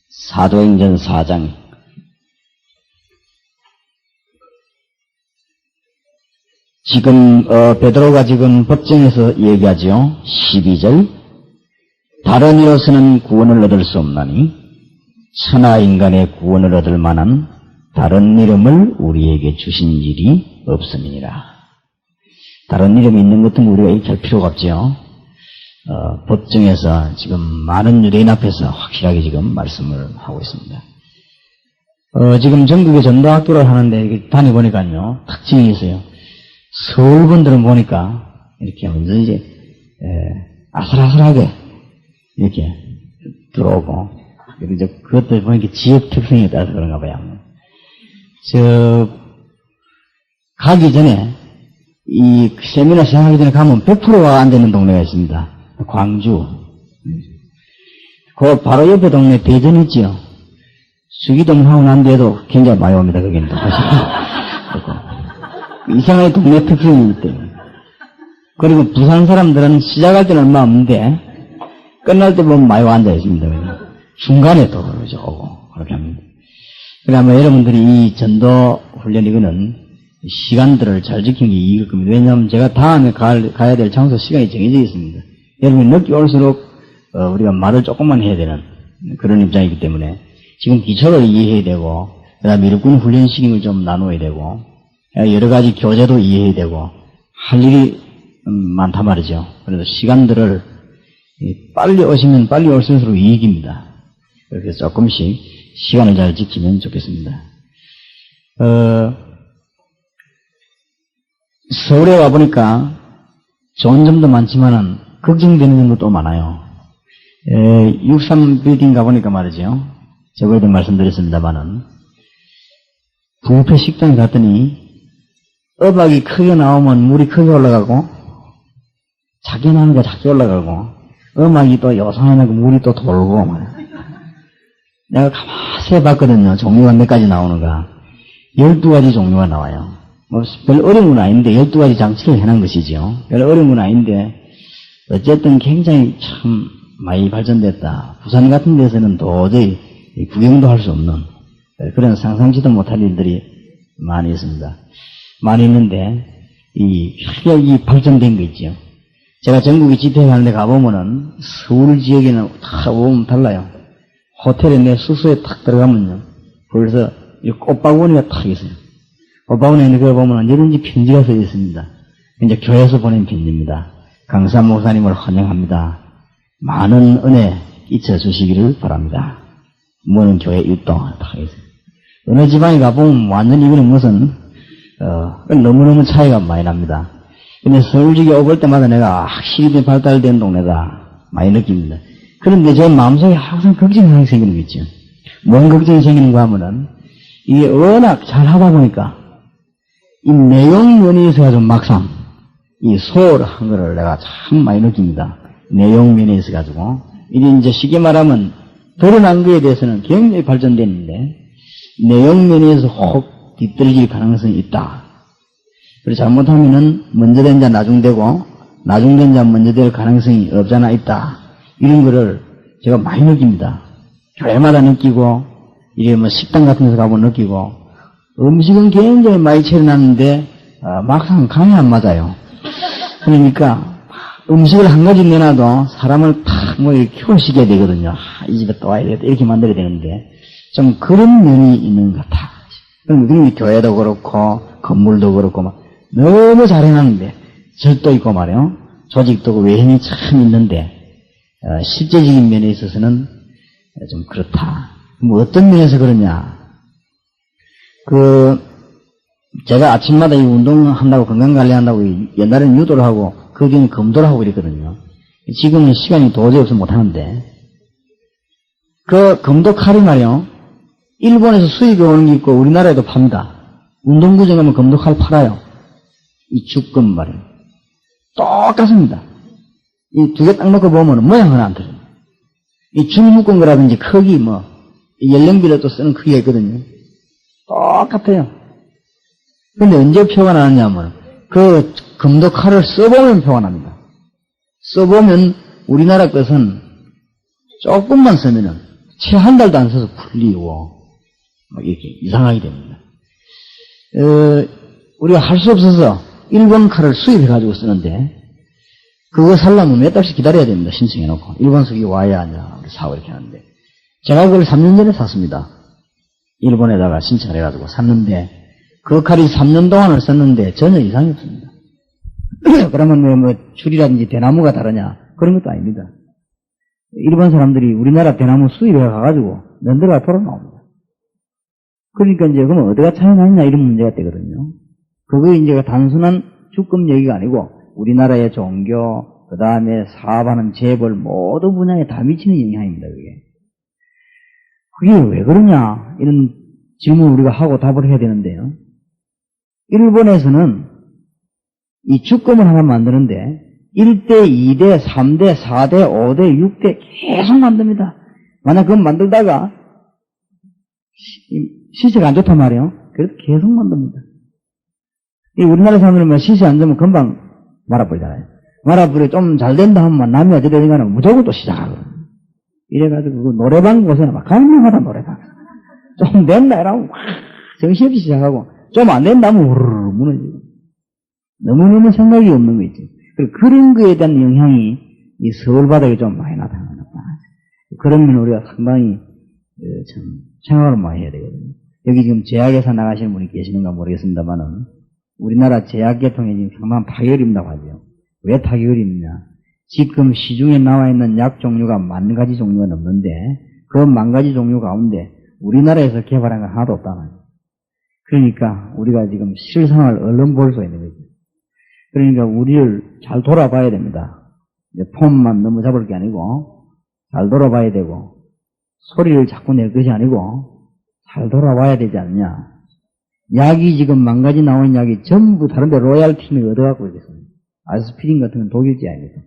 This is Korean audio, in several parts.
사도행전 4장 지금 베드로가 지금 법정에서 얘기하죠. 12절 다른 이로서는 구원을 얻을 수 없나니 천하 인간의 구원을 얻을 만한 다른 이름을 우리에게 주신 일이 없음이니라. 다른 이름이 있는 것은 우리가 얘기할 필요가 없죠. 법정에서 지금 많은 유대인 앞에서 확실하게 지금 말씀을 하고 있습니다. 지금 전국에 전도학교를 하는데 다녀보니까요, 특징이 있어요. 서울분들은 보니까 이렇게 완전히 이제 아슬아슬하게 이렇게 들어오고, 이제 그것도 보니까 지역 특성에 따라서 그런가 봐요. 가기 전에 이 세미나 시작하기 전에 가면 100%가 안 되는 동네가 있습니다. 광주. 그 바로 옆에 동네 대전 있지요. 수기동 하고 난 뒤에도 굉장히 많이 옵니다. 거기는. 이상하게 동네 특성이기 때문에. 그리고 부산 사람들은 시작할 때는 얼마 없는데 끝날 때 보면 많이 앉아 있습니다. 중간에 또 그러죠. 오고 그렇게 합니다. 그래 아마 여러분들이 이 전도 훈련 이거는 시간들을 잘 지키는 게 이익일 겁니다. 왜냐하면 제가 다음에 가야 될 장소 시간이 정해져 있습니다. 여러분이 늦게 올수록 우리가 말을 조금만 해야 되는 그런 입장이기 때문에 지금 기초를 이해해야 되고 그 다음에 일꾼 훈련 시간을 좀 나눠야 되고 여러 가지 교재도 이해해야 되고 할 일이 많단 말이죠. 그래서 시간들을 빨리 오시면 빨리 올수록 이익입니다. 그래서 조금씩 시간을 잘 지키면 좋겠습니다. 서울에 와보니까 좋은 점도 많지만은 걱정되는 점도 또 많아요. 63 빌딩 가보니까 말이죠. 저번에도 말씀드렸습니다만은 부페 식당에 갔더니 어박이 크게 나오면 물이 크게 올라가고 작게 나오는 거 작게 올라가고 음악이 또 요상하고 물이 또 돌고 말이야. 내가 가만히 봤거든요. 종류가 몇 가지 나오는가. 12가지 종류가 나와요. 뭐 별 어려운 건 아닌데 12가지 장치를 해놓은 것이죠. 별 어려운 건 아닌데 어쨌든 굉장히 참 많이 발전됐다. 부산 같은 데서는 도저히 구경도 할 수 없는 그런 상상치도 못할 일들이 많이 있습니다. 많이 있는데 이 발전된 거 있죠. 제가 전국에 집회하는 데 가보면은 서울 지역에는 다 보면 달라요. 호텔에 내 숙소에 탁 들어가면요. 벌써 이 꽃바구니가 탁 있어요. 꽃바구니에 있는 거 보면 언제든지 편지가 써 있습니다. 이제 교회에서 보낸 편지입니다. 강산 목사님을 환영합니다. 많은 은혜 끼쳐 주시기를 바랍니다. 뭐는 교회 유동 탁 있어요. 어느 지방에 가보면 완전 이거는 무슨 너무너무 차이가 많이 납니다. 근데 서울 지역에 오볼 때마다 내가 확실히 발달된 동네다 많이 느낍니다. 그런데 제 마음속에 항상 걱정이 생기는 거 있죠. 뭔 걱정이 생기는가 하면은 이게 워낙 잘 하다 보니까 이 내용 면에 있어가지고 막상 이 소홀한 거를 내가 참 많이 느낍니다. 내용 면에 있어가지고 이제 쉽게 말하면 드러난 거에 대해서는 굉장히 발전됐는데 내용 면에서 혹 뒤떨어질 가능성이 있다. 그래서 잘못하면은 먼저 된 자 나중되고 나중된 자 먼저 될 가능성이 없잖아 있다. 이런 거를 제가 많이 느낍니다. 교회마다 느끼고 이래 뭐 식당 같은 데서 가보면 느끼고 음식은 굉장히 많이 차려놨는데 막상 간이 안 맞아요. 그러니까 음식을 한 가지 내놔도 사람을 탁 뭐 키워시켜야 되거든요. 이 집에 또 와야 되겠다 이렇게 만들어야 되는데 좀 그런 면이 있는 것 같아. 그럼 교회도 그렇고 건물도 그렇고 막 너무 잘 해놨는데 절도 있고 말이에요. 조직도 그 외형이 참 있는데 실제적인 면에 있어서는 좀 그렇다. 뭐 어떤 면에서 그러냐. 제가 아침마다 이 운동한다고 건강관리한다고 옛날에는 유도를 하고 그 뒤에는 검도를 하고 이랬거든요. 지금은 시간이 도저히 없어서 못하는데 그 검도 칼이 말이요. 일본에서 수입이 오는 게 있고 우리나라에도 팝니다. 운동구장 가면 검도 칼 팔아요. 이 죽검 말이에요. 똑같습니다. 이 두 개 딱 놓고 보면 모양은 안 틀려요. 이 줄 묶은 거라든지 크기 연령비로 또 쓰는 크기가 있거든요. 똑같아요. 근데 언제 표가 나느냐면 그 검도 칼을 써보면 표가 납니다. 써보면 우리나라 것은 조금만 쓰면은 채 한 달도 안 써서 풀리고, 막 이렇게 이상하게 됩니다. 우리가 할 수 없어서 일본 칼을 수입해가지고 쓰는데, 그거 살려면 몇 달씩 기다려야 됩니다. 신청해놓고. 일본에서 이게 와야 하냐, 우리 사고 이렇게 하는데. 제가 그걸 3년 전에 샀습니다. 일본에다가 신청을 해가지고 샀는데, 그 칼이 3년 동안을 썼는데 전혀 이상이 없습니다. 그러면 뭐 줄이라든지 대나무가 다르냐? 그런 것도 아닙니다. 일본 사람들이 우리나라 대나무 수입해 가가지고 면들어가 돌아 나옵니다. 그러니까 이제 그러면 어디가 차이 나느냐 이런 문제가 되거든요. 그거 이제 단순한 주권 얘기가 아니고 우리나라의 종교, 그 다음에 사업하는 재벌 모든 분야에 다 미치는 영향입니다. 그게 왜 그러냐 이런 질문을 우리가 하고 답을 해야 되는데요. 일본에서는 이 주권을 하나 만드는데 1대, 2대, 3대, 4대, 5대, 6대 계속 만듭니다. 만약 그건 만들다가 시세가 안 좋단 말이에요. 그래도 계속 만듭니다. 우리나라 사람들은 시세 안 좋으면 금방 말아버리잖아요. 말아버리고 좀 잘 된다 하면 남이 어찌 되니까는 무조건 또 시작하거든요. 이래가지고 그 노래방 곳에는 막 가능하다 노래방. 좀 된다 이러면 막 정신없이 시작하고 좀 안 된다 하면 우르르 무너지고. 너무너무 생각이 없는 거 있죠. 그런 거에 대한 영향이 이 서울 바닥에 좀 많이 나타납니다. 그러면 우리가 상당히 참 생각을 많이 해야 되거든요. 여기 지금 제약회사 나가시는 분이 계시는가 모르겠습니다만은 우리나라 제약계통에 지금 상당한 타격을 입는다고 하죠. 왜 타격을 입느냐? 지금 시중에 나와 있는 약 종류가 10,000가지 종류가 넘는데 그 10,000가지 종류 가운데 우리나라에서 개발한 건 하나도 없다는 거예요. 그러니까 우리가 지금 실상을 얼른 볼 수 있는 거죠. 그러니까 우리를 잘 돌아봐야 됩니다. 폼만 너무 잡을 게 아니고 잘 돌아봐야 되고 소리를 자꾸 낼 것이 아니고 잘 돌아봐야 되지 않느냐. 약이 지금 10,000가지 나오는 약이 전부 다른데 로얄팀이 얻어갖고 있습니다. 아스피린 같은 건 독일제 아닙니까?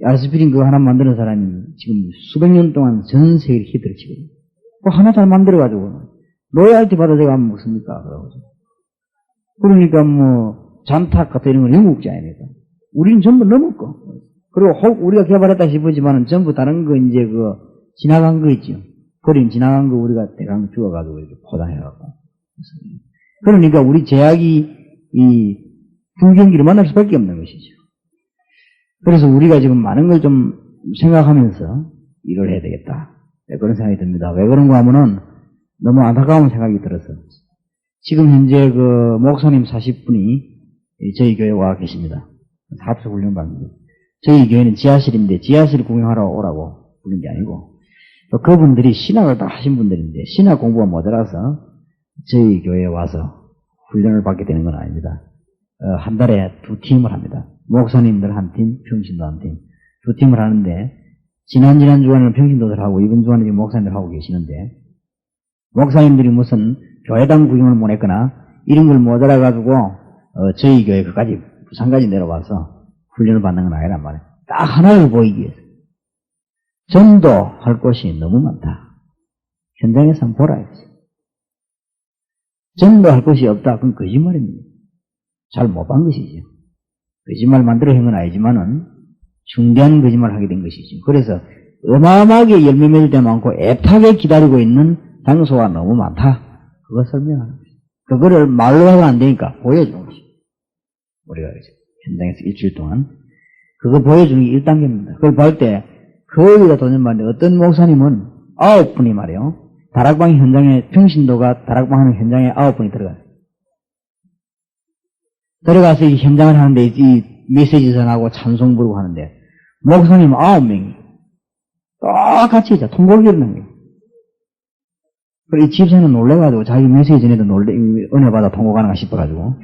아스피린 그거 하나 만드는 사람이 지금 수백 년 동안 전 세계를 히트를 치거든요. 그거 하나 잘 만들어가지고 로얄티 받아 제가 하면 먹습니까? 그러니까 뭐 잔탁 같은 이런 건 영국제 아닙니까? 우리는 전부 넘을 거. 그리고 혹 우리가 개발했다 싶으지만은 전부 다른 거 이제 그 지나간 거 있죠. 버림 지나간 거 우리가 대강 주워가지고 이렇게 포장해갖고. 그러니까 우리 제약이 이 불경기를 만날 수밖에 없는 것이죠. 그래서 우리가 지금 많은 걸 좀 생각하면서 일을 해야 되겠다. 네, 그런 생각이 듭니다. 왜 그런가 하면은 너무 안타까운 생각이 들어서. 지금 현재 그 목사님 40분이 저희 교회에 와 계십니다. 사업소 훈련반입니다. 저희 교회는 지하실인데 지하실 구경하러 오라고 부른 게 아니고 또 그분들이 신학을 다 하신 분들인데 신학 공부가 모자라서 저희 교회에 와서 훈련을 받게 되는 건 아닙니다. 한 달에 2팀을 합니다. 목사님들 한 팀, 평신도 한 팀. 2팀을 하는데 지난 주간에는 평신도들 하고 이번 주간에 지금 목사님들 하고 계시는데 목사님들이 무슨 교회당 구경을 못 했거나 이런 걸 모자라가지고 저희 교회 그까지 부산까지 내려와서 훈련을 받는 건 아니란 말이에요. 딱 하나를 보이기 위해서. 전도할 곳이 너무 많다. 현장에서 한번 보라 했어요. 전도할 곳이 없다. 그건 거짓말입니다. 잘 못 본 것이죠. 거짓말 만들어 한 건 아니지만은 중대한 거짓말을 하게 된 것이죠. 그래서 어마어마하게 열매 맺을 때 많고 애타게 기다리고 있는 장소가 너무 많다. 그거 설명하는 거죠. 그거를 말로 하면 안 되니까 보여주는 거죠. 우리가 현장에서 일주일 동안 그거 보여주는 게 1단계입니다. 그걸 볼 때 거기가 도전 말인데 어떤 목사님은 9분이 말이에요. 다락방 현장에 평신도가 다락방 하는 현장에 9분이 들어가요. 들어가서 이 현장을 하는데 이 메시지 전하고 찬송 부르고 하는데 목사님 9명이 똑같이 이제 통곡이 일어난 거예요. 그리고 이 집사는 놀래가지고 자기 메시지 전에도 은혜 받아 통곡하는가 싶어가지고.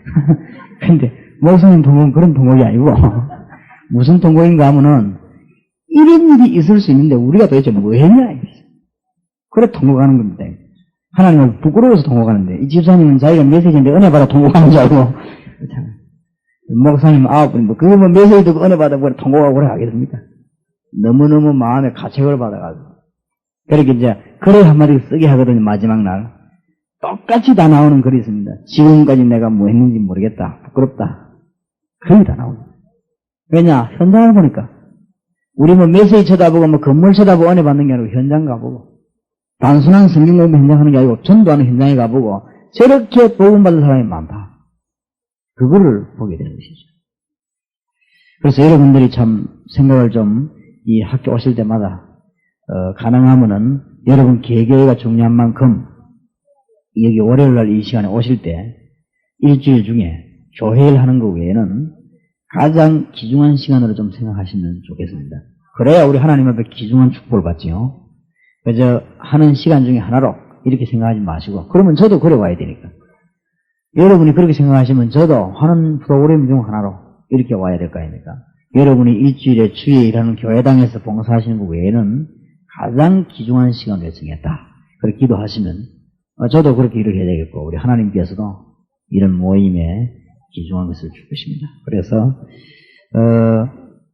근데 목사님 통곡은 그런 통곡이 아니고 무슨 통곡인가 하면은 이런 일이 있을 수 있는데 우리가 도대체 뭐 했냐. 그래 통곡하는 겁니다. 하나님을 부끄러워서 통곡하는데 이 집사님은 자기가 메시지인데 은혜 받아 통곡하는 줄 알고 목사님 9분 그거 뭐 메시지 듣고 은혜 받아 뭐 통곡하고 그래 하겠습니까? 너무너무 마음에 가책을 받아가지고 그렇게 이제 글을 한마디 쓰게 하거든요. 마지막 날 똑같이 다 나오는 글이 있습니다. 지금까지 내가 뭐 했는지 모르겠다. 부끄럽다. 글이 다 나옵니다. 왜냐? 현장을 보니까 우리 뭐 메시지 쳐다보고 뭐 건물 쳐다보고 은혜 받는 게 아니고 현장 가보고 단순한 성경 공부 현장 하는 게 아니고 전도하는 현장에 가보고 저렇게 복음받은 사람이 많다. 그거를 보게 되는 것이죠. 그래서 여러분들이 참 생각을 좀 이 학교 오실 때마다 가능하면은 여러분 개교회가 중요한 만큼 여기 월요일날 이 시간에 오실 때 일주일 중에 교회를 하는 것 외에는 가장 귀중한 시간으로 좀 생각하시면 좋겠습니다. 그래야 우리 하나님 앞에 귀중한 축복을 받지요. 그저 하는 시간 중에 하나로 이렇게 생각하지 마시고 그러면 저도 그래 와야 되니까 여러분이 그렇게 생각하시면 저도 하는 프로그램 중 하나로 이렇게 와야 될 거 아닙니까? 여러분이 일주일에 주에 일하는 교회당에서 봉사하시는 것 외에는 가장 귀중한 시간을 정했다. 그렇게 기도하시면 저도 그렇게 일을 해야 되겠고 우리 하나님께서도 이런 모임에 귀중한 것을 줄 것입니다. 그래서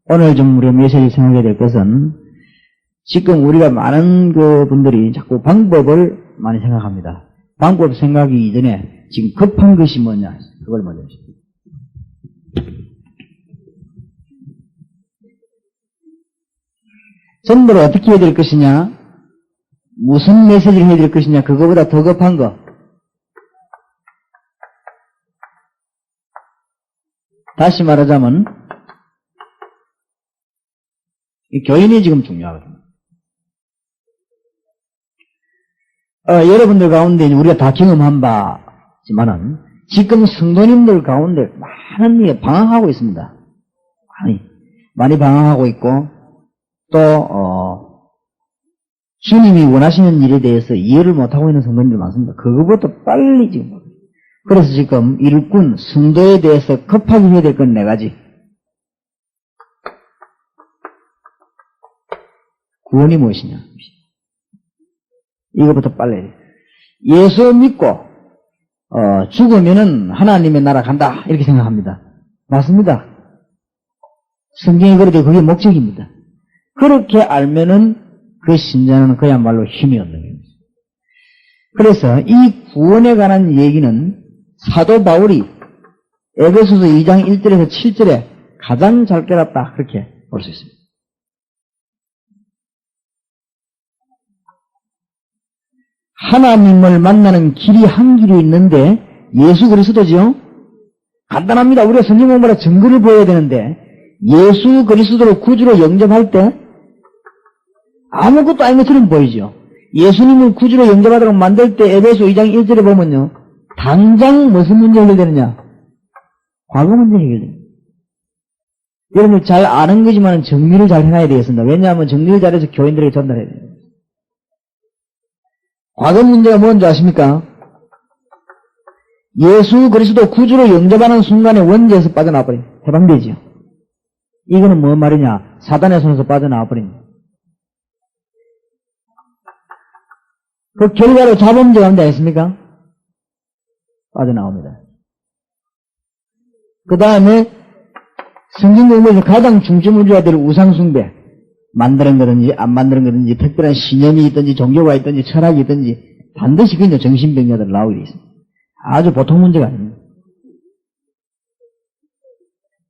오늘 좀 우리가 메시지 생각해야 될 것은 지금 우리가 많은 그 분들이 자꾸 방법을 많이 생각합니다. 방법 생각이 이전에 지금 급한 것이 뭐냐 그걸 먼저 하십시오. 전도를 어떻게 해야 될 것이냐, 무슨 메시지를 해야 될 것이냐, 그거보다 더 급한 거. 다시 말하자면, 이 교인이 지금 중요하거든요. 여러분들 가운데 우리가 다 경험한 바지만은, 지금 성도님들 가운데 많은 일에 방황하고 있습니다. 많이 방황하고 있고, 또 주님이 원하시는 일에 대해서 이해를 못하고 있는 성도님들 많습니다. 그거보다 빨리 지금 그래서 지금 일꾼 성도에 대해서 급하게 해야 될 건 4가지. 구원이 무엇이냐 이거부터 빨리 해야 돼. 예수 믿고 죽으면은 하나님의 나라 간다 이렇게 생각합니다. 맞습니다. 성경이 그래도 그게 목적입니다. 그렇게 알면은 그 신자는 그야말로 힘이 없는 겁니다. 그래서 이 구원에 관한 얘기는 사도 바울이 에베소서 2장 1절에서 7절에 가장 잘 깨닫다 그렇게 볼 수 있습니다. 하나님을 만나는 길이 한 길이 있는데 예수 그리스도죠. 간단합니다. 우리가 성경 공부하라 증거를 보여야 되는데 예수 그리스도를 구주로 영접할 때 아무것도 아닌 것처럼 보이죠. 예수님을 구주로 영접하도록 만들 때 에베소 2장 1절에 보면요. 당장 무슨 문제 해결되느냐? 과거 문제 해결됩니다. 여러분 잘 아는 거지만 정리를 잘 해놔야 되겠습니다. 왜냐하면 정리를 잘해서 교인들에게 전달해야 돼요. 과거 문제가 뭔지 아십니까? 예수 그리스도 구주로 영접하는 순간에 원죄에서 빠져나와버린 해방되지요. 이거는 뭔 말이냐? 사단의 손에서 빠져나와버린 그 결과로 자범죄가 뭔지 아십니까? 빠져나옵니다. 그 다음에 성경 공부에서 가장 중점을 줘야 될 우상숭배, 만드는 거든지 안 만드는 거든지 특별한 신념이 있든지 종교가 있든지 철학이 있든지 반드시 그냥 정신병자들 나오게 되어 있습니다. 아주 보통 문제가 아닙니다.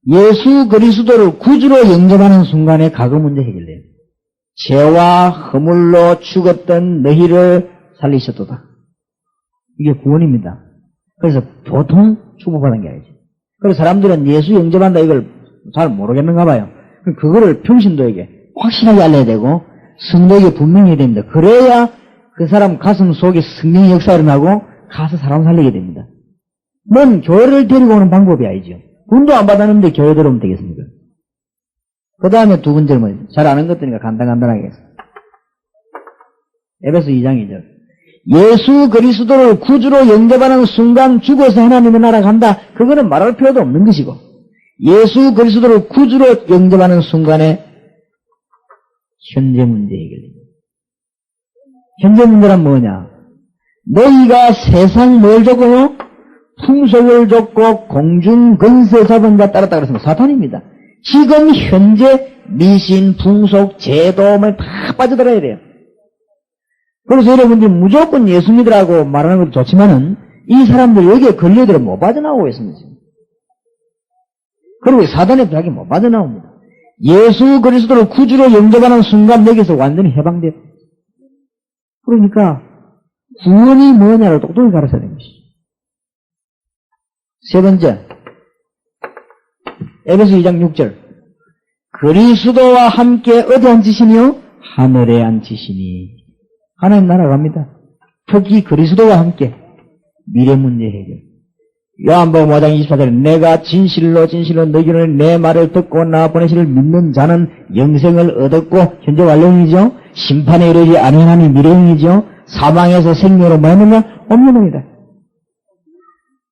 예수 그리스도를 구주로 영접하는 순간에 과거 문제 해결돼요. 죄와 허물로 죽었던 너희를 살리셨도다. 이게 구원입니다. 그래서 보통 축복받은 게 아니죠. 그래서 사람들은 예수 영접한다 이걸 잘 모르겠는가 봐요. 그거를 평신도에게 확실하게 알려야 되고 성도에게 분명히 해야 됩니다. 그래야 그 사람 가슴 속에 성령의 역사가 일어나고 가서 사람 살리게 됩니다. 뭔 교회를 데리고 오는 방법이 아니죠. 군도 안 받았는데 교회 들어오면 되겠습니까? 그 다음에 두 번째는 뭐예요? 잘 아는 것들이니까 간단하게 하겠습니다. 에베소 2장 2절. 예수 그리스도를 구주로 영접하는 순간 죽어서 하나님의 나라 간다. 그거는 말할 필요도 없는 것이고 예수 그리스도를 구주로 영접하는 순간에 현재 문제 해결됩니다. 현재 문제란 뭐냐? 너희가 세상 뭘 줬고요? 풍속을 줬고 공중 건세 잡은 자 따랐다 그랬습니다. 사탄입니다. 지금 현재 미신, 풍속, 제도만 다 빠져들어야 돼요. 그래서 여러분들이 무조건 예수 믿으라고 말하는 것도 좋지만은 이 사람들 여기에 걸려들어 못 빠져나오고 있습니다. 그리고 사단의 벽이 못 빠져나옵니다. 예수 그리스도를 구주로 영접하는 순간 여기서 완전히 해방돼요. 그러니까 구원이 뭐냐를 똑똑히 가르쳐야 되는 것이죠. 세 번째, 에베소 2장 6절. 그리스도와 함께 어디 앉으시니요? 하늘에 앉으시니. 하나님 나라 갑니다. 특히 그리스도와 함께 미래 문제 해결. 요한복음 5장 24절에 내가 진실로 너희는 내 말을 듣고 나 보내시를 믿는 자는 영생을 얻었고, 현재 완료형이죠. 심판에 이르지 아니하니 미래형이죠. 사망에서 생명으로 뭐하느냐? 옮겨놓니다.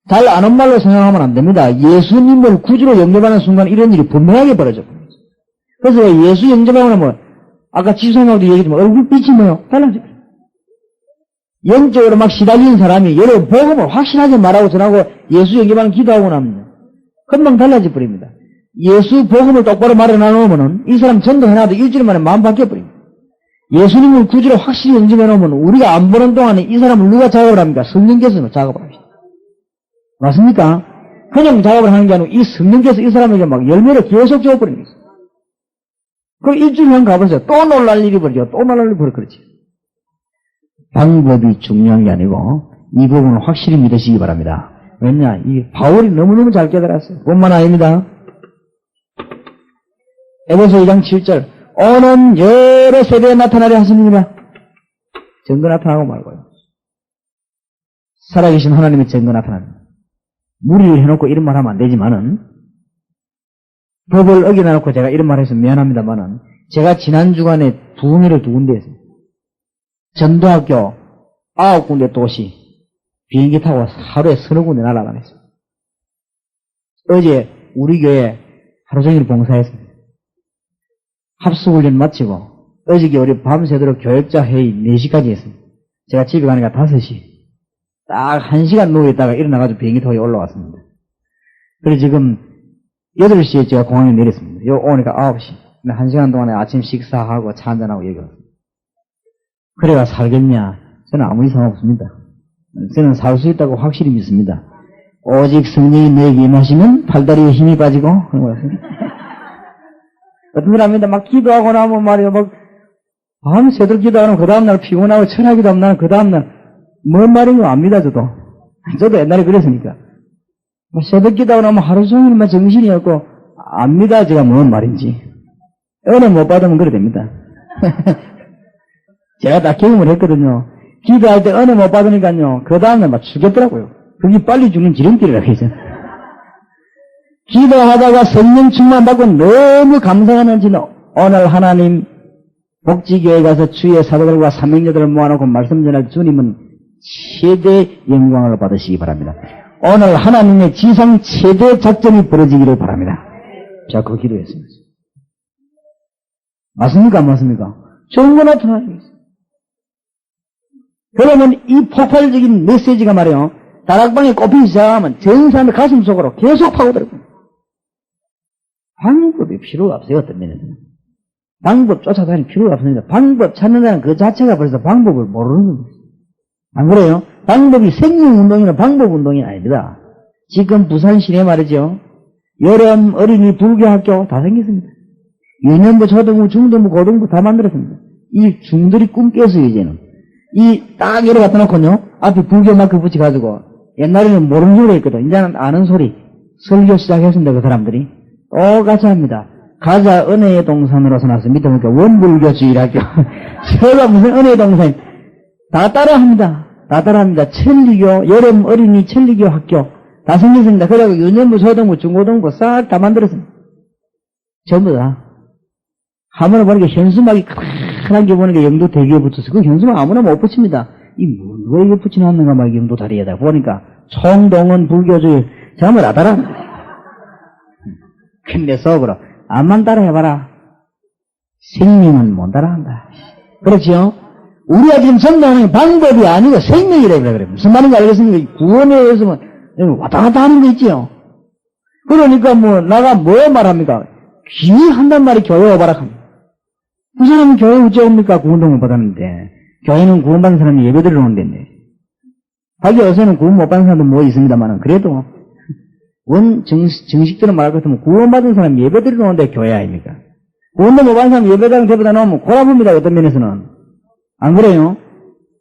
잘 아는 말로 생각하면 안 됩니다. 예수님을 구주로 영접하는 순간 이런 일이 분명하게 벌어져. 그래서 예수 영접하면 뭐 아까 지수생하고도 얘기했지만 얼굴빛이 뭐요? 달라져요. 영적으로 막 시달리는 사람이 여러분 복음을 확실하게 말하고 전하고 예수 영접하는 기도하고 나면 금방 달라져 버립니다. 예수 복음을 똑바로 말해 나누면은 이 사람 전도해놔도 일주일 만에 마음 바뀌어 버립니다. 예수님을 구주로 확실히 영접해 놓으면 우리가 안 보는 동안에 이 사람을 누가 작업을 합니까? 성령께서 작업을 합니다. 맞습니까? 그냥 작업을 하는 게 아니고 이 성령께서 이 사람에게 막 열매를 계속 줘버리는 거죠. 그럼 일주일만 가보세요. 또 놀랄 일이 벌어져. 또 놀랄 일이 벌어져. 그렇지. 방법이 중요한 게 아니고 이 부분을 확실히 믿으시기 바랍니다. 왜냐? 이 바울이 너무너무 잘 깨달았어요. 뿐만 아닙니다. 에베소 2장 7절. 오는 여러 세대에 나타나려 하십니다. 증거 나타나고 말고요. 살아계신 하나님의 증거 나타납니다. 무리를 해놓고 이런 말 하면 안 되지만은, 법을 어겨놔놓고 제가 이런 말 해서 미안합니다만은, 제가 지난 주간에 부흥회를 2군데 했어요. 전도학교 9군데 도시, 비행기 타고 하루에 30군데 날아다녔어요. 어제 우리 교회 하루 종일 봉사했습니다. 합숙훈련 마치고, 어저께 우리 밤새도록 교역자 회의 4시까지 했습니다. 제가 집에 가니까 5시. 딱 1시간 누워있다가 일어나가지고 비행기 타고 올라왔습니다. 그래서 지금 8시에 제가 공항에 내렸습니다. 요 오니까 9시. 1시간 동안에 아침 식사하고 차 한잔하고 여기 왔습니다. 그래가 살겠냐? 저는 아무 이상 없습니다. 저는 살 수 있다고 확실히 믿습니다. 오직 성령이 너에게 임하시면 팔다리에 힘이 빠지고 그런 거였습니다. 어떤 사람입니다. 막 기도하고 나면 말이야, 막 밤새도록 기도하면 그 다음날 피곤하고 철학기도 하면 그 다음날 뭔 말인 거 압니다, 저도 옛날에 그랬으니까. 새벽 기도하고 나면 하루 종일만 정신이 없고 압니다, 제가 뭔 말인지. 은혜 못 받으면 그래 됩니다. 제가 다 경험을 했거든요. 기도할 때 은혜 못 받으니까요, 그 다음날 막 죽겠더라고요. 그게 빨리 죽는 지름길이라고 해서. 기도하다가 성령 충만 받고 너무 감사하는지는 오늘 하나님 복지교회 가서 주의 사도들과 사명자들을 모아놓고 말씀 전할 주님은 최대 영광을 받으시기 바랍니다. 오늘 하나님의 지상 최대 작전이 벌어지기를 바랍니다. 자, 그 기도했습니다. 맞습니까? 안 맞습니까? 좋은 거 나타나고 있어요. 그러면 이 폭발적인 메시지가 말이에요. 다락방에 꼽히기 시작하면 전 사람의 가슴 속으로 계속 파고들어요. 방법이 필요가 없어요, 어떤 면에서는. 방법 쫓아다닐 필요가 없습니다. 방법 찾는다는 그 자체가 벌써 방법을 모르는 겁니다. 안 그래요? 방법이 생명운동이나 방법운동이 아닙니다. 지금 부산 시내 말이죠. 여름 어린이 불교학교 다 생겼습니다. 유년부, 초등부, 중등부, 고등부 다 만들었습니다. 이 중들이 꿈깨어서 이제는. 이 딱 이래 갖다 놓고요. 앞에 불교 마크 붙여가지고 옛날에는 모르는 소리 했거든. 이제는 아는 소리. 설교 시작했습니다. 그 사람들이. 똑같이 합니다. 가자 은혜의 동산으로서 나서 밑에 보니까 원불교주의학교. 제가 무슨 은혜의 동산. 다 따라합니다. 다 따라합니다. 천리교, 여름 어린이 천리교 학교. 다 생겼습니다. 그래고 유년부, 초등부, 중고등부 싹 다 만들었습니다. 전부 다. 화면을 보니까 현수막이 크게 보니까 영도 대기에 붙었어요. 그 현수막 아무나 못 붙입니다. 누가 이거 붙여놨는가 막 영도 다리에다 보니까 총동원 불교주의 전부 다 따라합니다. 근데 속으로 암만 따라해봐라. 생명은 못 따라한다. 그렇지요? 우리가 지금 전도하는 방법이 아니고 생명이라 그래. 무슨 말인지 알겠습니까? 구원에 의해서 왔다 갔다 하는 거 있지요? 그러니까 나가 뭐 말합니까? 귀한단 말이 교회 오바라 합니다. 그 사람은 교회 어째 옵니까? 구원동을 받았는데. 교회는 구원받은 사람이 예배드리러 오는 데인데. 자기 요새는 구원 못 받은 사람도 뭐 있습니다만은, 그래도, 정식대로 말할 것 같으면 구원받은 사람이 예배드리러 오는데 교회 아닙니까? 구원도 못 받은 사람 예배당 대보다 놓으면 고라봅니다. 어떤 면에서는. 안 그래요?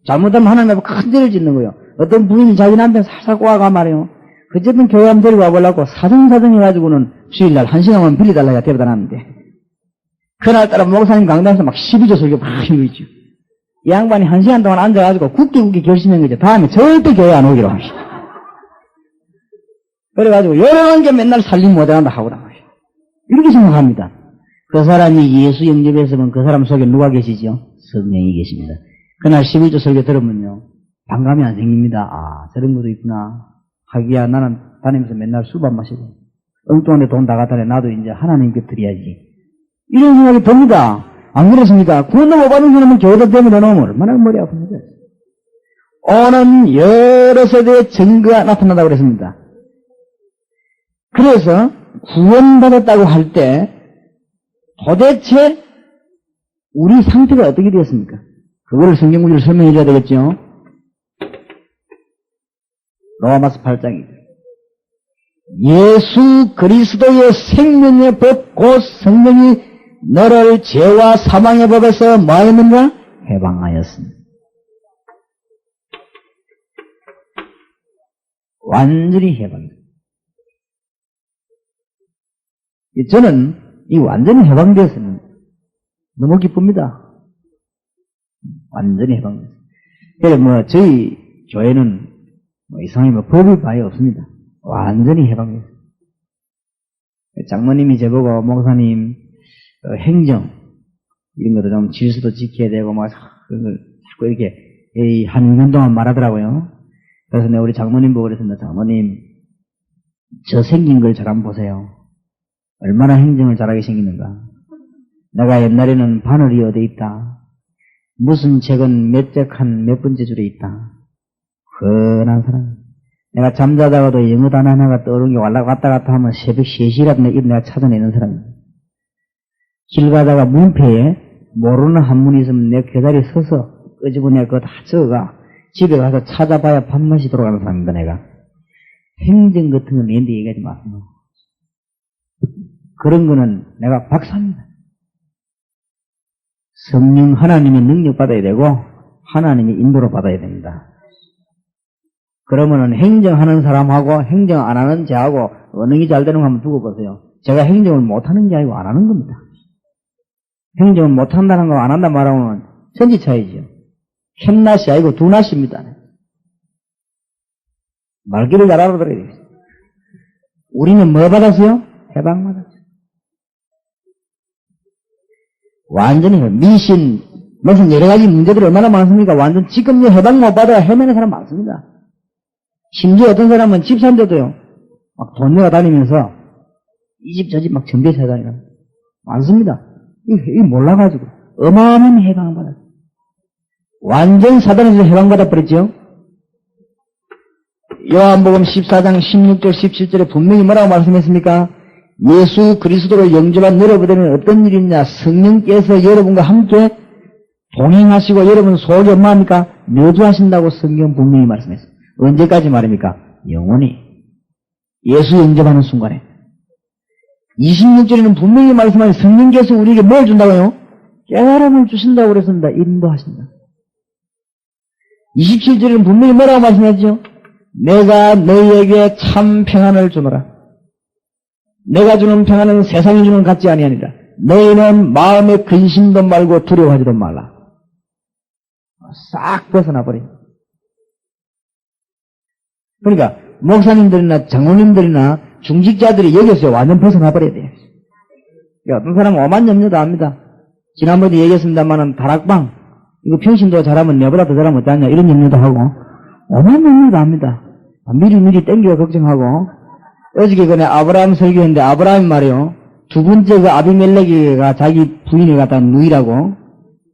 잘못하면 하나님 앞에 큰 죄를 짓는 거예요. 어떤 부인이 자기 남편 살살 꼬아가 말이에요. 어쨌든 교회 한번 데리고 와보려고 사정사정 해가지고는 주일날 1시간만 빌려달라야 데려다 놨는데. 그날따라 목사님 강단에서 막 12조 설교 막 하는 거죠. 이 양반이 1시간 동안 앉아가지고 굳게 결심한 거죠. 다음에 절대 교회 안 오기로 합니다. 그래가지고 여러 개 맨날 살림 못해간다 하고라 말이에요. 이렇게 생각합니다. 그 사람이 예수 영접했으면 그 사람 속에 누가 계시죠? 성령이 계십니다. 그날 11조 설교 들으면요. 반감이 안 생깁니다. 아, 저런 것도 있구나. 하기야 나는 다니면서 맨날 술밥 마시고 엉뚱한데 돈 다 갖다 내 나도 이제 하나님께 드려야지. 이런 생각이 듭니다. 안 그렇습니까? 구원도 못 받은 사람은 교회도 때문에 넣으면 얼마나 머리 아픕니까? 오는 여러 세대의 증거가 나타난다고 그랬습니다. 그래서 구원받았다고 할 때 도대체 우리 상태가 어떻게 되었습니까? 그걸 성경 구절을 설명해 줘야 되겠죠. 로마서 8장입니다. 예수 그리스도의 생명의 법 곧 성령이 너를 죄와 사망의 법에서 뭐하였는가? 해방하였습니다. 완전히 해방했습니다. 저는 이 완전히 해방되었으면 너무 기쁩니다. 완전히 해방됐습니다. 그래서 저희 교회는 이상하게 법이 많이 없습니다. 완전히 해방됐습니다. 장모님이 저보고 목사님 행정 이런 것도 좀 질서도 지켜야 되고 막 그런 걸 자꾸 이렇게 한 2년 동안 말하더라고요. 그래서 내가 우리 장모님 보고 그랬습니다. 장모님 저 생긴 걸 잘 한번 보세요. 얼마나 행정을 잘하게 생기는가. 내가 옛날에는 바늘이 어디 있다. 무슨 책은 몇 칸 몇 번째 줄에 있다. 흔한 사람. 내가 잠자다가도 영어 단어 하나가 떠오르는 게 왔다 갔다 하면 새벽 3시라도 내가 찾아내는 사람입니다. 길 가다가 문패에 모르는 한문이 있으면 내 그 자리에 서서 끄집어내 그거 다 적어가 집에 가서 찾아봐야 밥맛이 돌아가는 사람입니다. 내가. 행정 같은 건 내한테 얘기하지 마세요. 그런 거는 내가 박사입니다. 성령 하나님의 능력 받아야 되고 하나님의 인도로 받아야 됩니다. 그러면은 행정하는 사람하고 행정 안 하는 자하고 어느 게 잘 되는 거 한번 두고 보세요. 제가 행정을 못하는 게 아니고 안 하는 겁니다. 행정을 못한다는 거 안 한다 말하면 천지 차이죠. 캔낫이 아니고 두낫입니다. 말귀를 잘 알아들어야 되겠어요. 우리는 뭐 받았어요? 해방 받았어요. 완전히 미신 무슨 여러 가지 문제들이 얼마나 많습니까? 완전 지금 해방 못 받아야 헤매는 사람 많습니다. 심지어 어떤 사람은 집 산데도요, 막 돈 내가 다니면서 이 집 저 집 막 정비 찾아다니라. 많습니다. 이거 몰라가지고 어마어마한 해방을 받았어요. 완전 사단에서 해방받아 버렸죠. 요한복음 14장 16절 17절에 분명히 뭐라고 말씀했습니까? 예수 그리스도로 영접한 여러분들은 어떤 일이냐? 성령께서 여러분과 함께 동행하시고 여러분 속에 뭐합니까? 내주하신다고 성경 분명히 말씀했어요. 언제까지 말입니까? 영원히. 예수 영접하는 순간에. 26절에는 분명히 말씀하신 성령께서 우리에게 뭘 준다고요? 깨달음을 주신다고 그랬습니다. 인도하신다. 27절에는 분명히 뭐라고 말씀했죠? 내가 너희에게 참 평안을 주노라. 내가 주는 평안은 세상이 주는 같지 아니하니라. 너희는 마음의 근심도 말고 두려워하지도 말라. 싹 벗어나버려. 그러니까 목사님들이나 장로님들이나 중직자들이 여기서 완전 벗어나버려야 돼요. 어떤 사람은 오만 염려도 합니다. 지난번에 얘기했습니다만은 다락방 이거 평신도 잘하면 내보다 더 잘하면 어떠냐 이런 염려도 하고 오만 염려도 합니다. 미리미리 땡겨 걱정하고 어저께 그네 아브라함 설교했는데 아브라함이 말이요. 두 번째 그 아비멜렉이가 자기 부인을 갖다 누이라고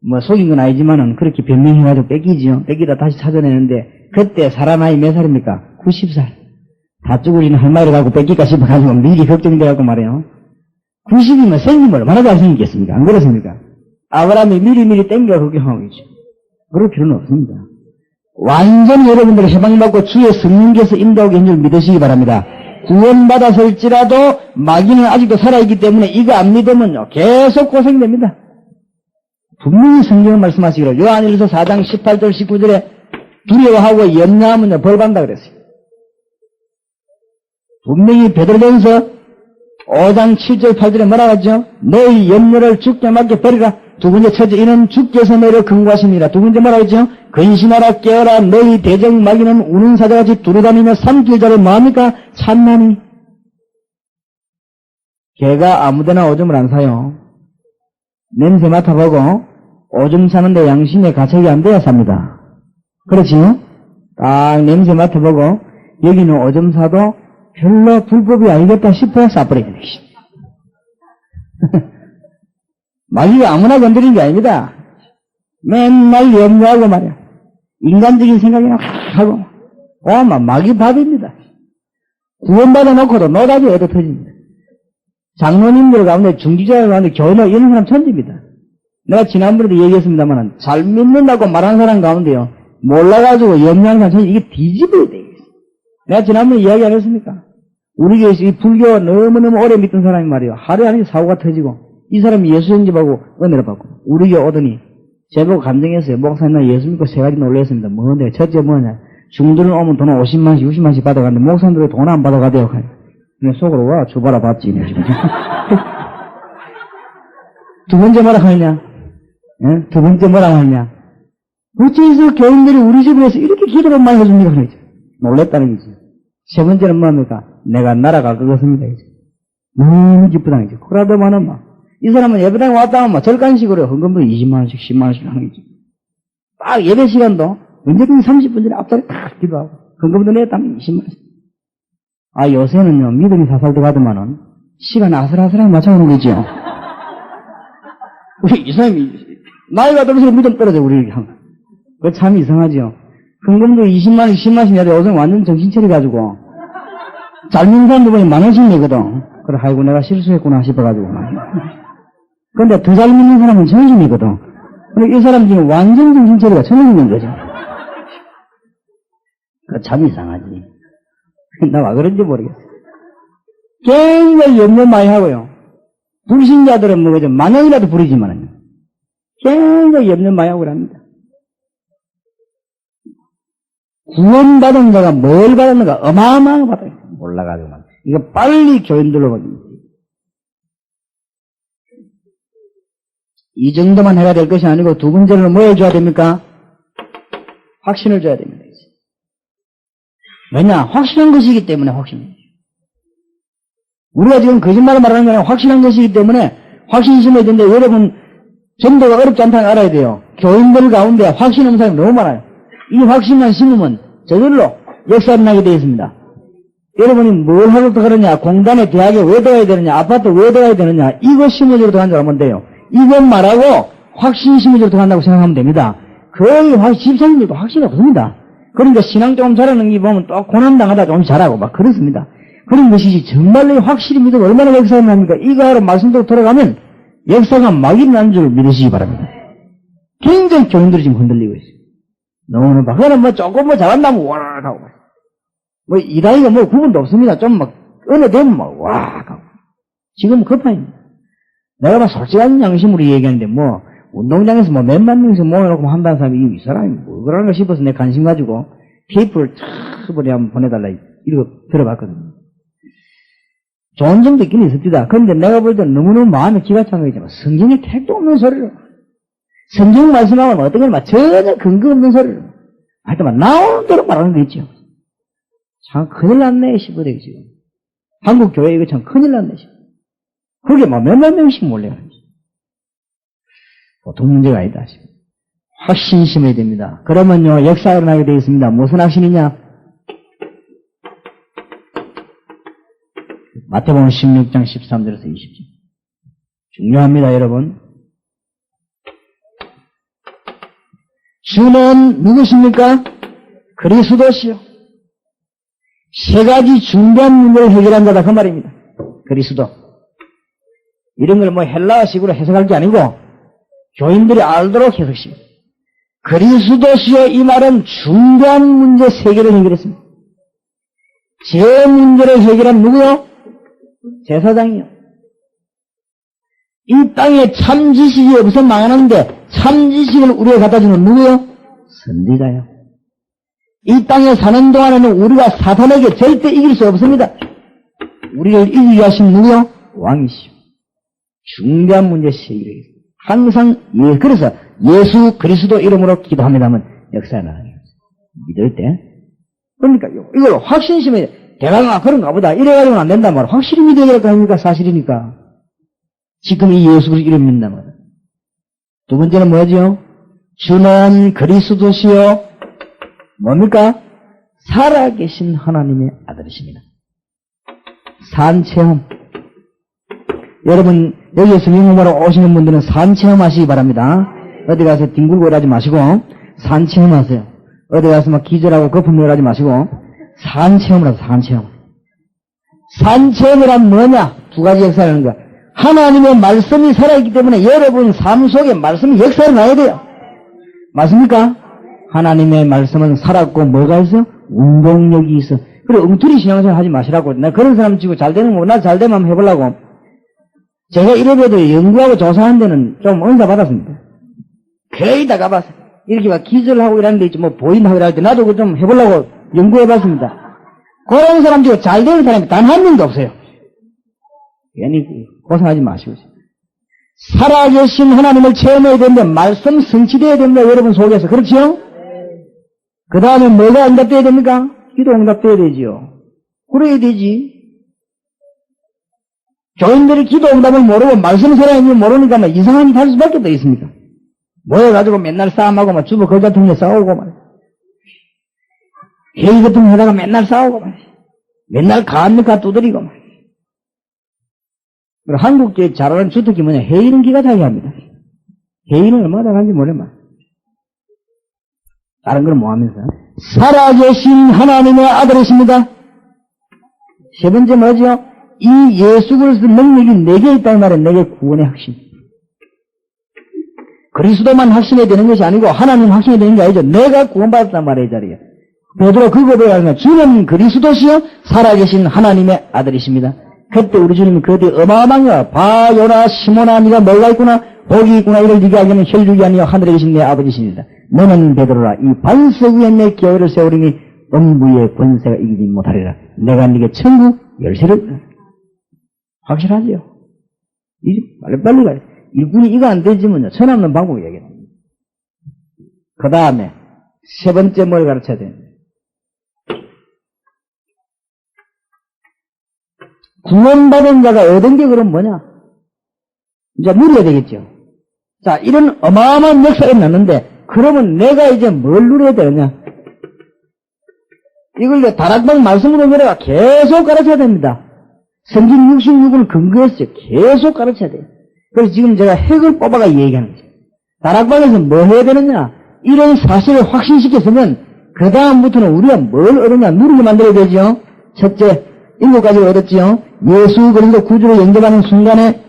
뭐 속인 건 아니지만은 그렇게 변명해가지고 뺏기지요. 뺏기다 다시 찾아내는데 그때 살아 나이 몇 살입니까? 90살. 다 죽으리는 할머니를 갖고 뺏길까 싶어가지고 미리 걱정돼갖고 말이에요. 90이면 생기면 얼마나 잘생기겠습니까? 안 그렇습니까? 아브라함이 미리미리 땡겨 걱정하고 있죠. 그럴 필요는 없습니다. 완전히 여러분들이 해방받고 주의 성령께서 인도하게 한 줄 믿으시기 바랍니다. 구원받았을지라도 마귀는 아직도 살아있기 때문에 이거 안 믿으면요 계속 고생됩니다. 분명히 성경은 말씀하시기로 요한일서 4장 18절 19절에 두려워하고 염려하면 벌받는다 그랬어요. 분명히 베드로전서 5장 7절 8절에 뭐라고 하죠? 너희 염려를 주께 맡겨 버리라. 두 번째 첫째 이는 주께서 너희를 근구하십니다. 두 번째 뭐라고 했죠? 근신하라 깨어라 너희 대적 마귀는 우는 사자같이 두루다니며 삼킬 자를 뭐합니까? 참나니. 개가 아무데나 오줌을 안 사요. 냄새 맡아보고 오줌 사는데 양심에 가책이 안 돼야 삽니다. 그렇지요? 딱 냄새 맡아보고 여기는 오줌 사도 별로 불법이 아니겠다 싶어야 싸버리게 되겠습니다. 마귀가 아무나 건드리는 게 아닙니다. 맨날 염려하고 말이야. 인간적인 생각이나 하고 마귀 밥입니다. 구원받아 놓고도 노다지 얻어 터집니다. 장로님들 가운데 중지자 가운데 교인들 이런 사람 천지입니다. 내가 지난번에도 얘기했습니다만 잘 믿는다고 말하는 사람 가운데요 몰라가지고 염려하는 사람 천지 이게 뒤집어야 되겠어요. 내가 지난번에 이야기 안 했습니까? 우리 교회에서 이 불교 너무너무 오래 믿던 사람이 말이에요. 하루에 한 개 사고가 터지고 이 사람이 예수 영접하고 은혜를 받고 우리 교회 오더니 제보고 감정했어요. 목사님 나 예수 믿고 세 가지 놀랐습니다. 뭔데? 첫째 뭐냐? 중들은 오면 돈 50만씩 60만씩 받아가는데 목사님들은 돈 안 받아가대요. 근데 속으로 와 주바라 받지. 두 번째 뭐라고 하냐? 예? 두 번째 뭐라고 하냐? 어째서 교인들이 우리 집에서 이렇게 기도를 많이 해줍니까? 그러죠. 놀랬다는 거지. 세 번째는 뭐합니까? 내가 날아갈 것 같습니다. 너무 기쁘다는 거지. 그러더만은 이 사람은 예배당에 왔다 하면 절간식으로 헌금도 20만원씩, 10만원씩 하는 거지. 딱 예배 시간도 언제든지 30분 전에 앞자리 탁 기도하고, 헌금도 냈다면 20만원씩. 요새는요, 믿음이 사살 들어가더만은, 시간 아슬아슬하게 맞춰오는 거죠. 우리 이 사람이, 나이가 들어서 믿음 떨어져, 우리. 그거 참 이상하죠. 헌금도 20만원씩, 10만원씩 내야 돼. 요새 완전 정신 차려가지고, 잘 믿는 사람들 보니 10,000원씩 내거든. 그래, 아이고, 내가 실수했구나 싶어가지고. 근데 더 잘 믿는 사람은 정신이거든. 근데 이 사람 지금 완전 정신차리가 천연인 거죠. 그 참 이상하지. 나 왜 그런지 모르겠어. 굉장히 염려 많이 하고요. 불신자들은 뭐, 만약이라도 부리지만은요. 굉장히 염려 많이 하고 합니다. 구원받은 자가 뭘 받았는가? 어마어마한 거 받아요. 몰라가지고만. 이거 빨리 교인들로 보니. 이 정도만 해야 될 것이 아니고 두 번째로는 뭐 해줘야 됩니까? 확신을 줘야 됩니다. 왜냐? 확실한 것이기 때문에 확신이에요. 우리가 지금 거짓말을 말하는 게 아니라 확실한 것이기 때문에 확신이 심어야 되는데 여러분 전도가 어렵지 않다는 걸 알아야 돼요. 교인들 가운데 확신 없는 사람이 너무 많아요. 이 확신만 심으면 저절로 역사를 나게 되어 있습니다. 여러분이 뭘 하고 그러냐? 공단에 대학에 왜 들어가야 되느냐? 아파트 왜 들어가야 되느냐? 이거 심어주러 들어간 줄 알면 돼요. 이것 말하고 확신 심어주러 들어간다고 생각하면 됩니다. 거의 집사님들도 확신이 없습니다. 그러니까 신앙 조금 잘하는 게 보면 또 고난당하다 좀 잘하고 막 그렇습니다. 그런 것이지 정말로 확실히 믿으면 얼마나 역사가 납니까? 이거 하러 말씀대로 돌아가면 역사가 막 일어나는 줄 믿으시기 바랍니다. 굉장히 교인들이 지금 흔들리고 있어요. 너무 막 그거는 뭐 조금 뭐 잘한다면 와락 하고 뭐 이다이가 뭐 구분도 없습니다. 좀 막 은혜 되면 막 와락 하고 지금 급합니다. 내가 막 솔직한 양심으로 얘기하는데 뭐 운동장에서 뭐 몇만 명에서 모여놓고 한다는 사람이 이 사람이 뭐 그러는가 싶어서 내 관심 가지고 테이프를 촥 한번 보내달라 이러고 들어봤거든요. 좋은 점도 있긴 있었습니다. 그런데 내가 볼 때는 너무너무 마음에 기가 찬 거있잖아. 성경에 택도 없는 소리를 성경 말씀하면 어떤 걸 막 전혀 근거 없는 소리를 하여튼 나오는 대로 말하는 거 있죠. 참 큰일 났네 싶어요 지금. 한국 교회 이거 참 큰일 났네 싶어요. 그게 뭐 몇만 명씩 몰려요. 보통 문제가 아니다. 확신 심어야 됩니다. 그러면요, 역사가 일어나게 되어 있습니다. 무슨 확신이냐? 마태복음 16장 13절에서 20절. 중요합니다, 여러분. 주는 누구십니까? 그리스도시요. 세 가지 중대한 문제를 해결한 자다, 그 말입니다. 그리스도. 이런 걸 뭐 헬라어식으로 해석할 게 아니고, 교인들이 알도록 해석십니다. 그리스도시여 이 말은 중대한 문제 세 개를 해결했습니다. 제 문제를 해결한 누구요? 제사장이요. 이 땅에 참 지식이 없어 망하는데 참 지식을 우리에게 갖다 주는 누구요? 선지자요. 이 땅에 사는 동안에는 우리가 사탄에게 절대 이길 수 없습니다. 우리를 이기게 하신 누구요? 왕이시오. 중대한 문제 해결하겠습니다. 항상 그래서 예수 그리스도 이름으로 기도합니다면 역사에 나가요. 믿을 때. 그러니까 이걸 확신심에 대가가 그런가 보다 이래가지고는 안 된단 말이야. 확실히 믿어야 될 거 아닙니까? 사실이니까. 지금 이 예수 그리스도 이름 믿는단 말이야. 두 번째는 뭐죠? 주는 그리스도시요. 뭡니까? 살아계신 하나님의 아들이십니다. 산체험. 여러분 여기에 성경 공부하러 오시는 분들은 산체험 하시기 바랍니다. 어디 가서 뒹굴고 일하지 마시고 산체험 하세요. 어디 가서 막 기절하고 거품을 일하지 마시고 산체험을 하세요. 산체험. 산체험이란 뭐냐? 두 가지 역사를 하는 거야. 하나님의 말씀이 살아있기 때문에 여러분 삶 속에 말씀이 역사를 나야 돼요. 맞습니까? 하나님의 말씀은 살았고 뭐가 있어? 운동력이 있어. 그래 엉터리 신앙생활 하지 마시라고. 나 그런 사람 치고 잘 되는 거 나 잘 되면 한번 해보려고. 제가 이래봬도 연구하고 조사하는 데는 좀 은사 받았습니다. 거의 다 가봤어요. 이렇게 막 기절하고 이러는 데 있지 뭐 보인다고 이럴 때 나도 그거 좀 해보려고 연구해봤습니다. 그런 사람 치고 잘 되는 사람이 단 한 명도 없어요. 괜히 고생하지 마시고. 살아계신 하나님을 체험해야 되는데 말씀 성취되어야 됩니다. 여러분 속에서. 그렇죠? 그 다음에 뭐가 응답되어야 됩니까? 기도 응답되어야 되지요. 그래야 되지. 교인들이 기도 응답을 모르고 말씀 살아있는 모르니까 막 이상한 짓 할 수밖에 없다 있습니까? 모여가지고 맨날 싸움하고 막 주부 걸 같은 게 싸우고 막 회의 같은 거 하다가 맨날 싸우고 막 맨날 가압니까 두드리고 막. 한국계 잘하는 주특기 뭐냐? 회의는 기가 차게 합니다. 회의는 얼마나 잘하는지 모르만. 다른 건 뭐 하면서? 살아계신 하나님의 아들이십니다. 세 번째 뭐죠? 이 예수 그리스도 능력이 내게 있다는 말은 내게 구원의 확신. 그리스도만 확신해야 되는 것이 아니고 하나님 확신해야 되는 게 아니죠. 내가 구원받았단 말이에요, 이 자리에. 베드로 그 고백을 하면 주는 그리스도시요 살아계신 하나님의 아들이십니다. 그때 우리 주님이 그때 어마어마한 거야. 봐 요나 시몬아 네가 뭐가 있구나 복이 있구나 이를 네가 알기는 혈육이 아니여 하늘에 계신 내 아버지십니다. 너는 베드로라 이 반석 위에 내 교회를 세우리니 음부의 권세가 이기지 못하리라. 내가 네게 천국 열쇠를 확실하지요. 빨리 가요. 일꾼이 이거 안 되지면요 천없는 방법이 얘기합니다. 그 다음에 세 번째 뭘 가르쳐야 됩니다. 구원받은 자가 얻은 게 그럼 뭐냐? 이제 누려야 되겠죠. 자, 이런 어마어마한 역사가 났는데, 그러면 내가 이제 뭘 누려야 되느냐? 이걸 다락방 말씀으로 내가 계속 가르쳐야 됩니다. 성경 66을 근거해서 계속 가르쳐야 돼요. 그래서 지금 제가 핵을 뽑아가 얘기하는 거죠. 다락방에서 뭐 해야 되느냐? 이런 사실을 확신시켰으면, 그 다음부터는 우리가 뭘 얻느냐? 누리게 만들어야 되죠. 첫째, 7가지를 얻었지요. 예수 그리스도 구주로 영접하는 순간에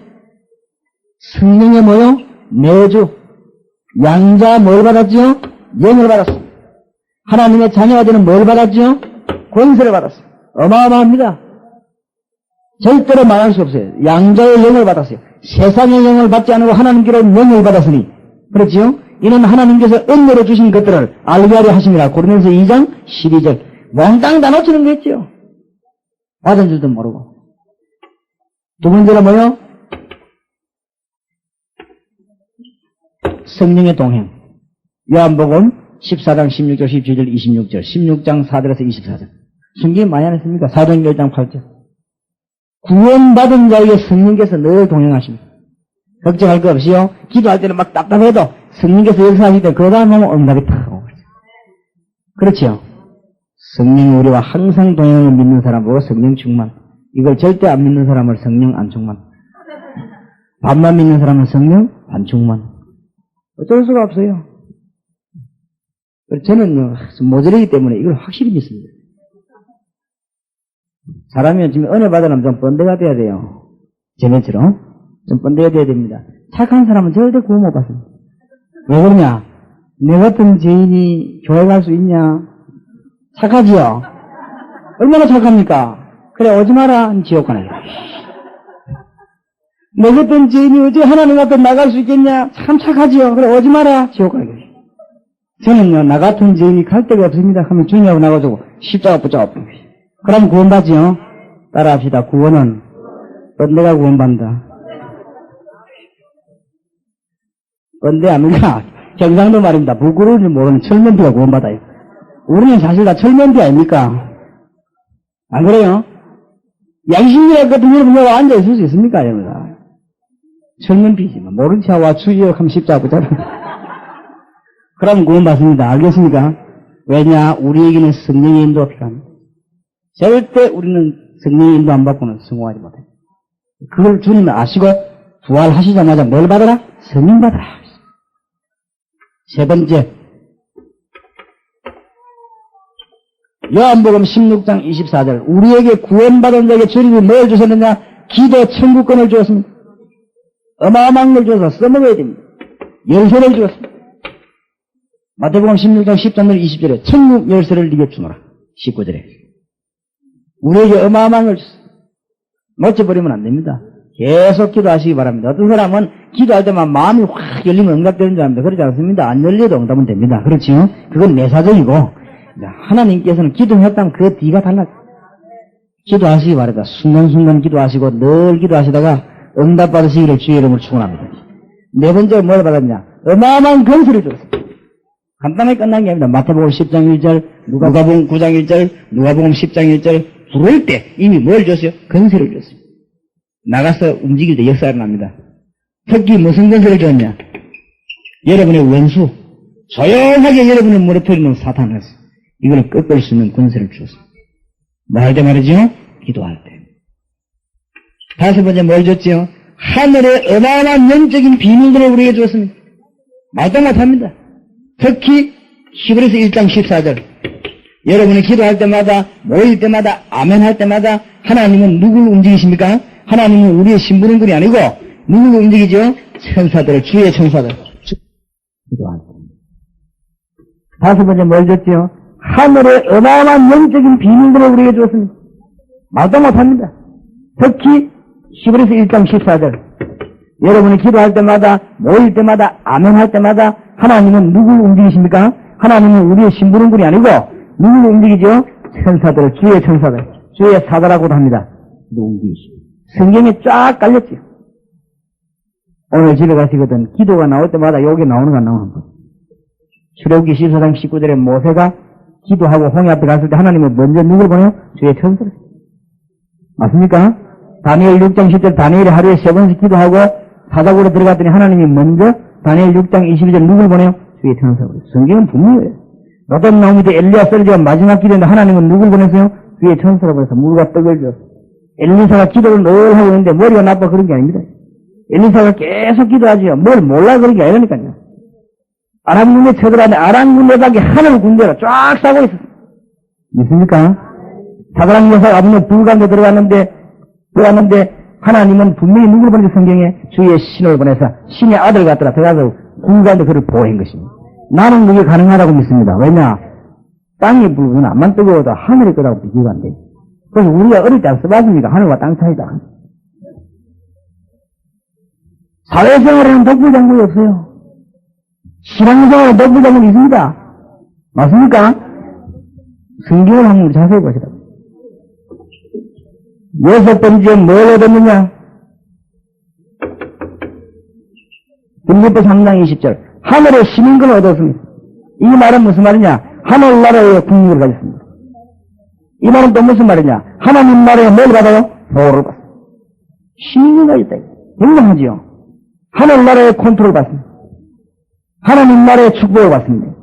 성령의 뭐요? 내주. 양자 뭘 받았지요? 영을 받았어. 하나님의 자녀가 되는 뭘 받았지요? 권세를 받았어. 어마어마합니다. 절대로 말할 수 없어요. 양자의 영을 받았어요. 세상의 영을 받지 않고 하나님께로 영을 받았으니. 그렇지요? 이는 하나님께서 은혜로 주신 것들을 알게 하려 하심이라. 고린도서 2장 12절. 몽땅 다 놓치는 거 있죠. 받은 줄도 모르고. 두 번째로 뭐요? 성령의 동행. 요한복음 14장 16절, 17절, 26절, 16장 4절에서 24절. 성경이 많이 안 했습니까? 4장 1장 8절. 구원받은 자에게 성령께서 늘 동행하십니다. 걱정할 거 없이요. 기도할 때는 막 답답해도 성령께서 역사하실 때 그 다음 하면 응답이 탁 오고. 그렇지요? 성령이 우리와 항상 동행을 믿는 사람 보고 성령 충만. 이걸 절대 안 믿는 사람을 성령 안 충만. 반만 믿는 사람은 성령 반 충만. 어쩔 수가 없어요. 저는 모자르기 때문에 이걸 확실히 믿습니다. 사람이 지금 은혜 받으려면 좀 번데가 돼야 돼요. 제네처럼 좀 번데가 돼야 됩니다. 착한 사람은 절대 구원 못 받습니다. 왜 그러냐? 내 같은 죄인이 교회 갈 수 있냐? 착하지요? 얼마나 착합니까? 그래, 오지 마라. 지옥 가네. 너 같은 죄인이 어째 하나님 앞에 나갈 수 있겠냐? 참 착하지요. 그래, 오지 마라. 지옥 가게. 저는요, 나 같은 죄인이 갈 데가 없습니다. 하면 주님하고 나가지고 십자가 붙잡아. 그럼 구원받지요? 따라합시다. 구원은 내가 구원받는다. 언제 아닙니까? 경상도 말입니다. 부끄러운지 모르는 철면피가 구원받아요. 우리는 사실 다 철면피 아닙니까? 안 그래요? 양심이라 같은 여러분 여기 앉아있을 수 있습니까? 여러분. 철면피지만 모른 체와 주의역 하면 십자가 붙잡아. 그럼 구원받습니다. 알겠습니까? 왜냐? 우리에게는 성령의 인도가 필요합니다. 절대 우리는 성령의 인도 안 받고는 성공하지 못해요. 그걸 주님은 아시고 부활하시자마자 뭘 받아라? 성령 받아라. 세 번째, 요한복음 16장 24절 우리에게 구원받은 자에게 주님이 뭘 주셨느냐? 기도 천국권을 주었습니다. 어마어마한 걸 줘서 써먹어야 됩니다. 열쇠를 주었습니다. 마태복음 16장 10절 20절에 천국 열쇠를 네게 주노라. 19절에 우리에게 어마어마한 걸 줬어요. 놓쳐버리면 안 됩니다. 계속 기도하시기 바랍니다. 어떤 사람은 기도할 때만 마음이 확 열리면 응답되는 줄 압니다. 그렇지 않습니다. 안 열려도 응답은 됩니다. 그렇지요? 그건 내사적이고 하나님께서는 기도했다면 그 뒤가 달라요. 기도하시기 바랍니다. 순간순간 기도하시고 늘 기도하시다가 응답 받으시기를 주의 이름으로 축원합니다. 네 번째로 뭘 받았냐? 어마어마한 건설을 줬어요. 간단하게 끝난 게 아닙니다. 마태복음 10장 1절, 누가복음 9장 1절, 누가복음 10장 1절 부를 때 이미 뭘 줬어요? 건설을 줬어요. 나가서 움직일 때 역사가 납니다. 특히 무슨 건설을 줬냐? 여러분의 원수, 조용하게 여러분을 무너뜨리는 사탄을 이걸 꺾을 수 있는 건설을 줬어요. 뭐 할 때 말이죠? 기도할 때. 다섯 번째 뭘 줬죠? 하늘의 어마어마한 영적인 비밀들을 우리에게 주었습니다. 말도 못합니다. 특히 히브리서 1장 14절 여러분이 기도할 때마다 모일 때마다 아멘 할 때마다 하나님은 누굴 움직이십니까? 하나님은 우리의 심부름꾼이 아니고 누굴 움직이죠? 천사들을 주의 천사들 기도할 때. 다섯 번째 뭘 줬죠? 하늘의 어마어마한 영적인 비밀들을 우리에게 주었습니다. 말도 못합니다. 특히 히브리서 1장 14절 여러분이 기도할 때마다 모일 때마다 아멘 할 때마다 하나님은 누굴 움직이십니까? 하나님은 우리의 심부름꾼이 아니고 누굴 움직이죠? 천사들을 주의 천사들 주의 사다라고도 합니다. 움직이십니다. 성경에 쫙 깔렸죠. 오늘 집에 가시거든 기도가 나올 때마다 여기 나오는 거 안 나오는 거. 출애굽기 14장 19절에 모세가 기도하고 홍해 앞에 갔을 때 하나님은 먼저 누굴 보내요? 주의 천사를. 맞습니까? 다니엘 6장 10절 다니엘이 하루에 3번씩 기도하고 사자굴에 들어갔더니 하나님이 먼저 다니엘 6장 22절 누굴 보내요? 주의 천사를. 성경은 분명해요. 로담 나오미 때 엘리야 썰지가 마지막 기도인데 하나님은 누굴 보냈어요? 주의 천사를 보내서 물과 떡을 줘. 엘리사가 기도를 늘 하고 있는데 머리가 나빠 그런 게 아닙니다. 엘리사가 계속 기도하지요. 뭘 몰라 그런 게 아니라니까요. 아람 군대 쳐들어왔는데 아람 군대밖에 하늘 군대가 쫙 싸고 있었어요. 믿습니까? 사드락 여사가 아버님 불 가운데 들어갔는데 하나님은 분명히 누구를 보내서 성경에 주의 신을 보내서 신의 아들 같더라 들어가서 불 가운데 그를 보호한 것입니다. 나는 그게 가능하다고 믿습니다. 왜냐? 땅의 불은 암만 뜨거워도 하늘의 거라고 비교가 안 돼요. 그래서 우리가 어릴 때 안 써봤습니까? 하늘과 땅 차이다. 사회생활에는 독불장군이 없어요. 신앙생활에 독불장군이 있습니다. 맞습니까? 성경을 한번 자세히 보시라고. 여섯 번째 뭘 얻었느냐? 빌립보 3장 20절 하늘의 시민권을 얻었습니다. 이 말은 무슨 말이냐? 하늘나라의 국력을 가졌습니다. 이 말은 또 무슨 말이냐? 하나님 나라에 뭘 받아요? 보호를 받습니다. 시민권을 가졌다. 굉장하지요? 하늘나라의 컨트롤을 받습니다. 하나님 나라의 축복을 받습니다.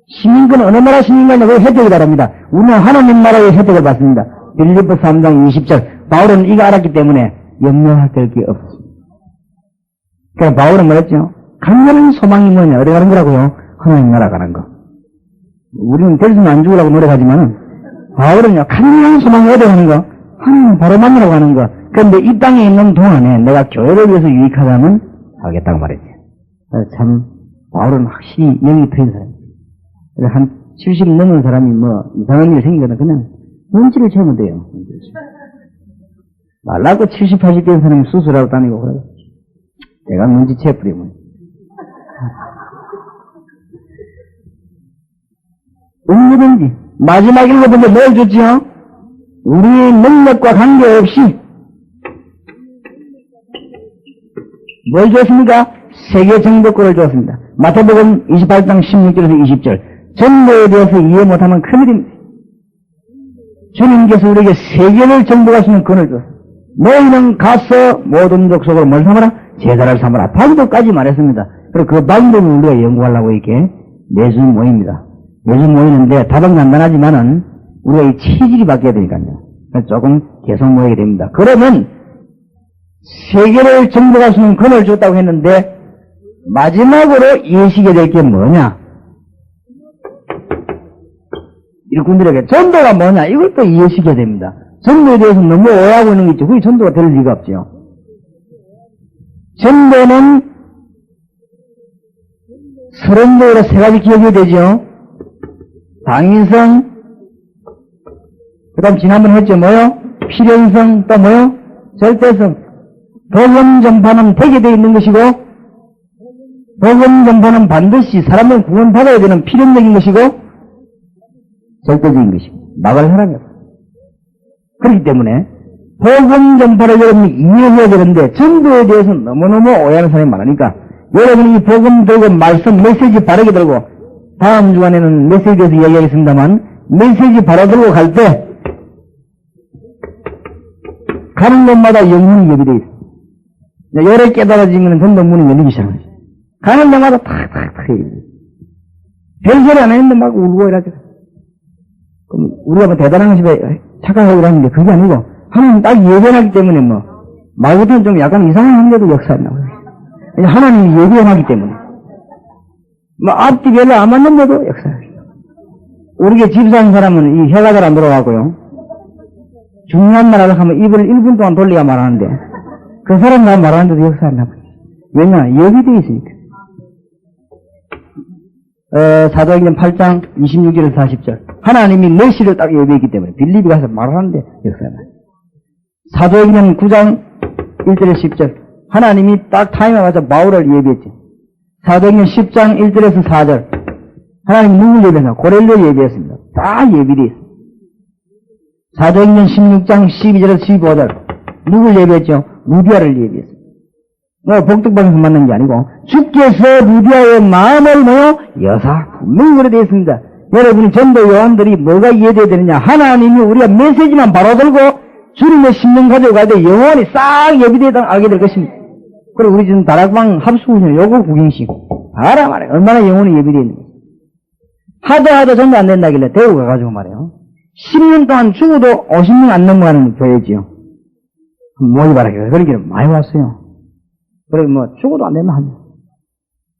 시민권은 어느 나라 시민권이냐? 그 혜택을 받습니다. 우리는 하나님 나라의 혜택을 받습니다. 빌립보 3장 20절 바울은 이거 알았기 때문에 염려할 게 없습니다. 그러니까 바울은 뭐랬죠? 강렬한 소망이 뭐냐? 어디 가는 거라고요? 하나님 나라 가는 거. 우리는 될수는 안 죽으려고 노력하지만은 바울은요, 강렬한 소망이 어디 가는 거? 하나님 바로 만나러 가는 거. 그런데 이 땅에 있는 동안에 내가 교회를 위해서 유익하다면 하겠다고 말했지. 참 바울은 확실히 영이 트인 사람이에요. 한 70 넘은 사람이 뭐 이상한 일이 생기거든 그냥 눈치를 채우면 돼요. 말라고 70, 80대 된 사람이 수술하고 다니고 그래. 내가 눈치채버리면. 언제든지 마지막 읽어본데 뭘 줬지요? 우리의 능력과 관계없이 뭘 줬습니까? 세계 정복권을 줬습니다. 마태복음 28장 16절에서 20절. 전도에 대해서 이해 못하면 큰일입니다. 주님께서 우리에게 세계를 정복할 수 있는 권을 줬습니다. 너희는 가서 모든 족속으로 뭘 삼아라? 제자를 삼아라. 방법까지 말했습니다. 그리고 그 방법을 우리가 연구하려고 이렇게 매주 모입니다. 매주 모이는데 답은 간단하지만은 우리가 이 체질이 바뀌어야 되니까요. 조금 계속 모이게 됩니다. 그러면 세계를 정복할 수 있는 권을 줬다고 했는데 마지막으로 이해시게 될 게 뭐냐? 일꾼들에게 전도가 뭐냐? 이것도 이해시켜야 됩니다. 전도에 대해서 너무 오해하고 있는 게 있죠. 그게 전도가 될 리가 없죠. 전도는 서론적으로 세 가지 기억이 되죠. 당위성, 그 다음 지난번에 했죠. 뭐요? 필연성, 또 뭐요? 절대성. 복음 전파는 되게 되어 있는 것이고, 복음 전파는 반드시 사람을 구원받아야 되는 필연적인 것이고, 절대적인 것이고, 막을 사람이 없어요. 그렇기 때문에, 복음 전파를 여러분이 이해해야 되는데, 전도에 대해서 너무너무 오해하는 사람이 많으니까, 여러분이 이 복음 들고 말씀, 메시지 바르게 들고, 다음 주간에는 메시지에 대해서 이야기하겠습니다만, 메시지 바로 들고 갈 때, 가는 곳마다 영문이 예비되어 있어요. 열에 깨달아지면 전도 문이 열리기 시작하죠. 가는 데마다 탁탁탁 별소리 안 했는데 막 울고 이러죠. 그럼 우리가 뭐 대단한 것이 착각하고 이러는데 그게 아니고 하나님 딱 예견하기 때문에 뭐 말 같으면 좀 약간 이상한 한데도 역사가 나와요. 하나님이 예견하기 때문에 뭐 앞뒤 별로 안 맞는데도 역사가 나와요. 우리가 집사한 사람은 이 혀가 잘 안 들어가고요. 중요한 말을 하면 입을 1분 동안 돌리가 말하는데 그 사람 나 말하는데도 역사가 안 나와요. 왜냐? 예비되어 있으니까. 사도행전 8장 26절에서 40절. 하나님이 메시를 딱 예비했기 때문에 빌립이 가서 말하는데 역사가 나요. 사도행전 9장 1절에서 10절. 하나님이 딱 타임에 가서 바울을 예비했죠. 사도행전 10장 1절에서 4절. 하나님 누굴 예비했나? 고넬료를 예비했습니다. 다 예비되어 있습니다. 사도행전 16장 12절에서 15절. 누굴 예비했죠? 루디아를 예비했습니다. 복덕방에서 만난 게 아니고 주께서 루디아의 마음을 뭐요? 여사 분명히 그래 되어 있습니다. 여러분이 전도 요원들이 뭐가 이해되어야 되느냐? 하나님이 우리가 메시지만 바로 들고 주님의 심령 가지고 갈 때 영원히 싹 예비되어 알게 될 것입니다. 그리고 우리 지금 다락방 합수훈련 요거 구경식 알아 말이야. 얼마나 영원히 예비되어 있는지. 하도 전도 안 된다길래 대구 가가지고 말이에요. 10년 동안 죽어도 50명 안 넘어가는 교회지요. 모이봐라. 그러기를 많이 왔어요. 그래, 뭐, 죽어도 안 되면 하면.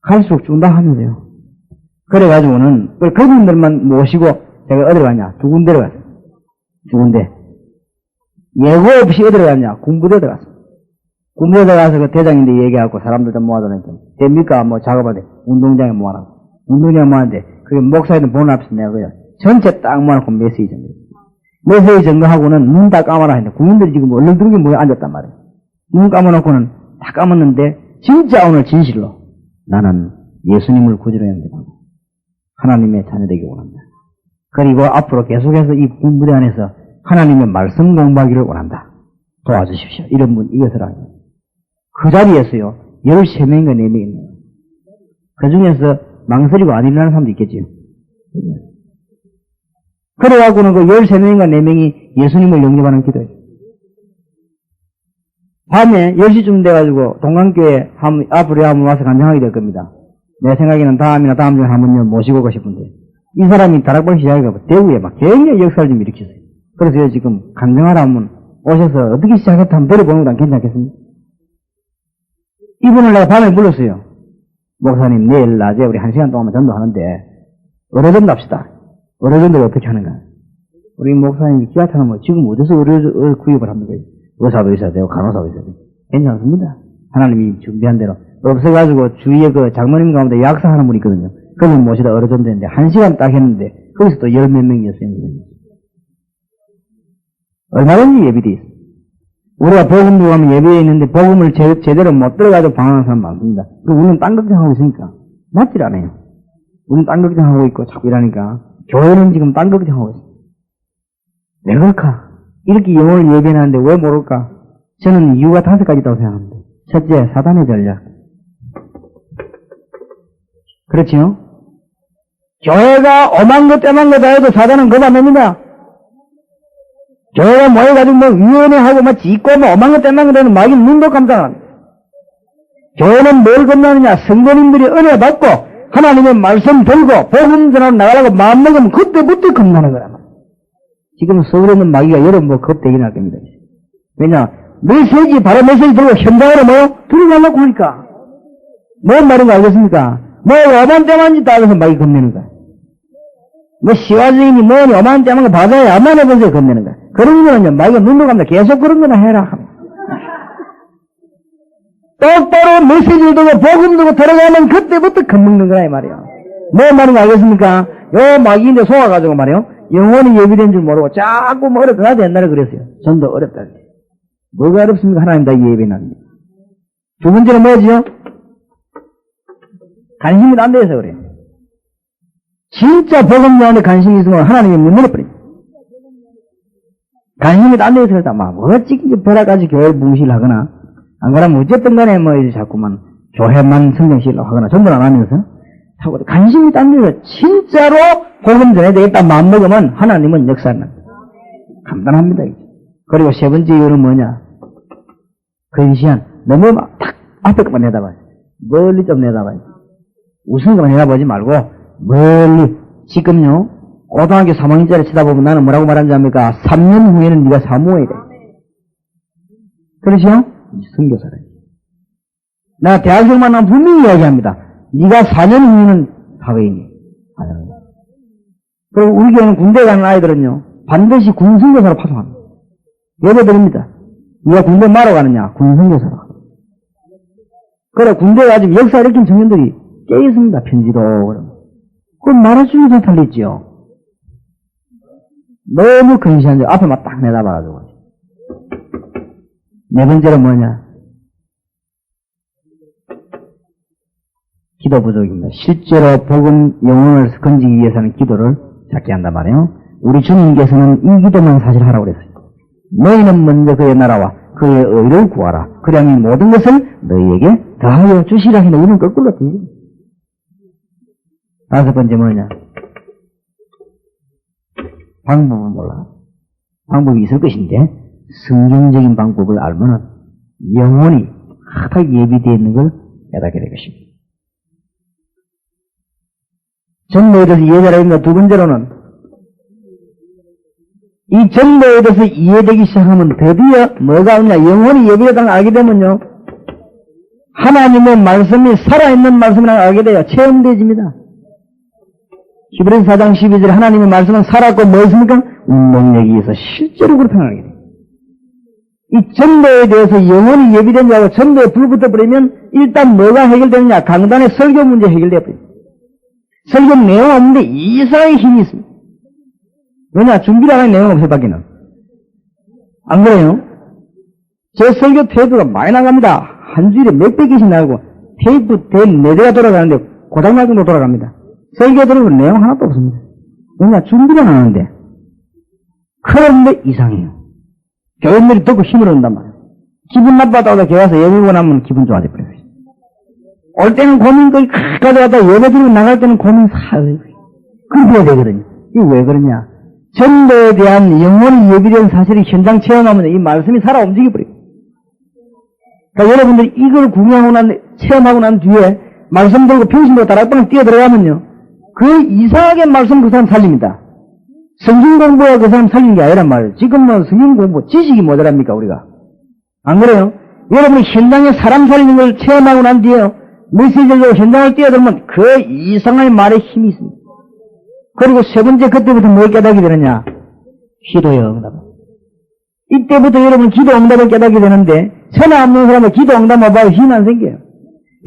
갈수록 죽는다 하면 돼요. 그래가지고는, 그분들만 모시고, 제가 어디로 갔냐? 두 군데로 갔어요. 두 군데. 예고 없이 어디로 갔냐? 군부대 들어갔어요. 군부대 들어가서 그 대장인데 얘기하고 사람들 좀 모아다니까. 됩니까? 뭐 작업할 때 운동장에 모아라. 운동장에 모았는데, 그게 목사님들 보는 앞에서 내가 그냥 전체 딱 모아놓고 메시지 전거. 메시지 전거하고는 눈 다 감아라 했는데, 국민들이 지금 얼렁뚱하게 모여 앉았단 말이에요. 눈 감아놓고는 다 까먹는데 진짜 오늘 진실로 나는 예수님을 구주로 영접하고 하나님의 자녀되기 원한다. 그리고 앞으로 계속해서 이 군부대 안에서 하나님의 말씀 공부하기를 원한다. 도와주십시오. 이런 분 이것을 하죠. 그 자리에서요 13명인가 4명이 있는 거예요. 그 중에서 망설이고 안 일어나는 사람도 있겠지요. 그래갖고는 그 13명인가 4명이 예수님을 영접하는 기도예요. 밤에 10시쯤 돼가지고 동강교회 앞으로 한번 와서 간증하게 될 겁니다. 내 생각에는 다음이나 다음 중에 한번 모시고 오고 싶은데 이 사람이 다락방 시작해가 대구에 막 굉장히 역사를 좀 일으켰어요. 그래서 지금 간증하러 한번 오셔서 어떻게 시작했다 한번 들어보는 건 괜찮겠습니까? 이분을 내가 밤에 불렀어요. 목사님 내일 낮에 우리 1시간 동안만 전도하는데 의료전도 합시다. 의료전도를 어떻게 하는가? 우리 목사님이 기아차는 뭐 지금 어디서 의료 구입을 합니까? 의사도 있어야 되고 간호사도 있어야 되고 괜찮습니다. 하나님이 준비한 대로 없어가지고 주위에 그 장모님 가운데 약사 하는 분이 있거든요. 그분 모시다 의료전도했는데 1시간 딱 했는데 거기서 또 10몇 명이었어요. 얼마든지 예비돼 있어. 우리가 복음 들어가면 예비돼 있는데 복음을 제대로 못 들어가도 방황하는 사람 많습니다. 우리는 딴 걱정하고 있으니까 맞질 않아요. 우리는 딴 걱정하고 있고 자꾸 이러니까 교회는 지금 딴 걱정하고 있어. 왜 그럴까? 이렇게 영혼을 예배하는데 왜 모를까? 저는 이유가 5가지 있다고 생각합니다. 첫째, 사단의 전략. 그렇지요? 교회가 엄한 것 떼만 거 다 해도 사단은 그만합니다. 교회가 모여가지고 위원회하고 짓고 엄한 것 떼만 거 되는 막이 눈도 깜짝 안 합니다. 교회는 뭘 겁나느냐? 성도님들이 은혜 받고 하나님의 말씀 들고 복음 전하러 나가라고 마음먹으면 그때부터 겁나는 거란 말이에요. 지금 서울에 있는 마귀가 여러분 겁대긴 할 겁니다. 왜냐? 메시지, 바로 메시지 들고 현장으로 들어가려고 하니까. 뭔 말인가 알겠습니까? 어만때만 짓다 하면서 마귀 겁내는 거야. 시화적이니 어만때만 거 받아야 안 해보세요 겁내는 거야. 그런 거는요, 마귀가 눈도 감다 계속 그런 거나 해라. 똑바로 메시지를 두고 복음 두고 들어가면 그때부터 겁먹는 거야 이 말이에요. 뭔 말인가 알겠습니까? 요 마귀인데 속아가지고 말이에요. 영혼이 예비된 줄 모르고 자꾸 어렵다. 나도 옛날에 그랬어요. 전도 어렵다. 뭐가 어렵습니까? 하나님 다 예배는. 두 번째는 뭐지요? 관심이 안 돼서 그래요. 진짜 복음 자한테 관심이 있으면 하나님이 못 내려버려요. 관심이 안 돼서 그랬다. 어찌 벼락까지 교회를 뭉실하거나 안 그러면 어쨌든 간에 이제 자꾸만 교회만 성경시키려고 하거나 전도를 안 하면서 자꾸 관심이 안 돼서 진짜로 복음 전해야 되겠다 마음먹으면 하나님은 역사하는 간단합니다. 그리고 세 번째 이유는 뭐냐? 근시한 너무 딱 앞에 것만 내다봐요. 멀리 좀 내다봐요. 우선 것만 내다보지 말고 멀리. 지금요 고등학교 3학년짜리 쳐다보면 나는 뭐라고 말하는지 압니까? 3년 후에는 네가 사모해야 돼. 그렇죠? 선교사래. 나 대학생 만나면 분명히 이야기합니다. 네가 4년 후에는 사회인이야. 그리고 우리 교회는 군대 가는 아이들은요 반드시 군선교사로 파송합니다. 예배 드립니다. 네가 군대 말아 가느냐? 군선교사로. 그래 군대 가지고 역사 일으킨 청년들이 깨 있습니다. 편지도 그럼. 그럼 말할수록 잘 살렸지요. 너무 근시한데 앞에만 딱 내다봐가지고. 네 번째로 뭐냐? 기도 부족입니다. 실제로 복음 영혼을 건지기 위해서는 기도를 찾게 한단 말이에요. 우리 주님께서는 이 기도만 사실 하라고 그랬어요. 너희는 먼저 그의 나라와 그의 의를 구하라. 그러면 모든 것을 너희에게 더하여 주시라 하는 이런 거꾸로 들려. 5번째 뭐냐? 방법은 몰라. 방법이 있을 것인데 성경적인 방법을 알면 영혼이 하다 예비되어 있는 걸 깨닫게 될 것입니다. 전도에 대해서 이해되라니까 두 번째로는 이 전도에 대해서 이해되기 시작하면 드디어 뭐가 오냐? 영혼이 예비되다는 걸 알게 되면요 하나님의 말씀이 살아있는 말씀이라는 걸 알게 돼요. 체험되집니다. 히브리서 4장 12절에 하나님의 말씀은 살았고 뭐였습니까? 운동력에 의해서 실제로 그렇다는 걸 알게 돼요. 이 전도에 대해서 영혼이 예비된 자고 전도에 불 붙어버리면 일단 뭐가 해결되느냐? 강단의 설교 문제 해결되어버려요. 설교 내용 없는데 이상하게 힘이 있습니다. 왜냐? 준비를 안 한 내용 없어요, 밖에는. 안 그래요? 제 설교 테이프가 많이 나갑니다. 한 주일에 몇백 개씩 나가고, 테이프 된 4대가 돌아가는데, 고장날 정도 돌아갑니다. 설교 들으면 내용 하나도 없습니다. 왜냐? 준비를 안 하는데. 그런데 이상해요. 교인들이 듣고 힘을 얻는단 말이에요. 기분 나빠도 교회 와서 예배고 나면 기분 좋아져 버려요. 올 때는 고민거리 가져가다 예배 드리고 나갈 때는 고민 사요. 그렇게 해야 되거든요. 이게 왜 그러냐? 전도에 대한 영혼이 예비된 사실이 현장 체험하면 이 말씀이 살아 움직여버려요. 그러니까 여러분들이 이걸 구경하고 체험하고 난 뒤에 말씀 들고 평신도 다락방에 뛰어들어가면요. 그 이상하게 말씀 그 사람 살립니다. 성경 공부가 그 사람 살리는 게 아니란 말이에요. 지금 뭐 성경 공부 지식이 모자랍니까 우리가? 안 그래요? 여러분이 현장에 사람 살리는 걸 체험하고 난 뒤에 메시지를 현장을 뛰어들면 그 이상한 말에 힘이 있습니다. 그리고 세 번째 그때부터 뭘 깨닫게 되느냐? 기도의 응답. 이때부터 여러분 기도 응답을 깨닫게 되는데 천하 없는 사람은 기도 응답만 봐도 힘 안 생겨요.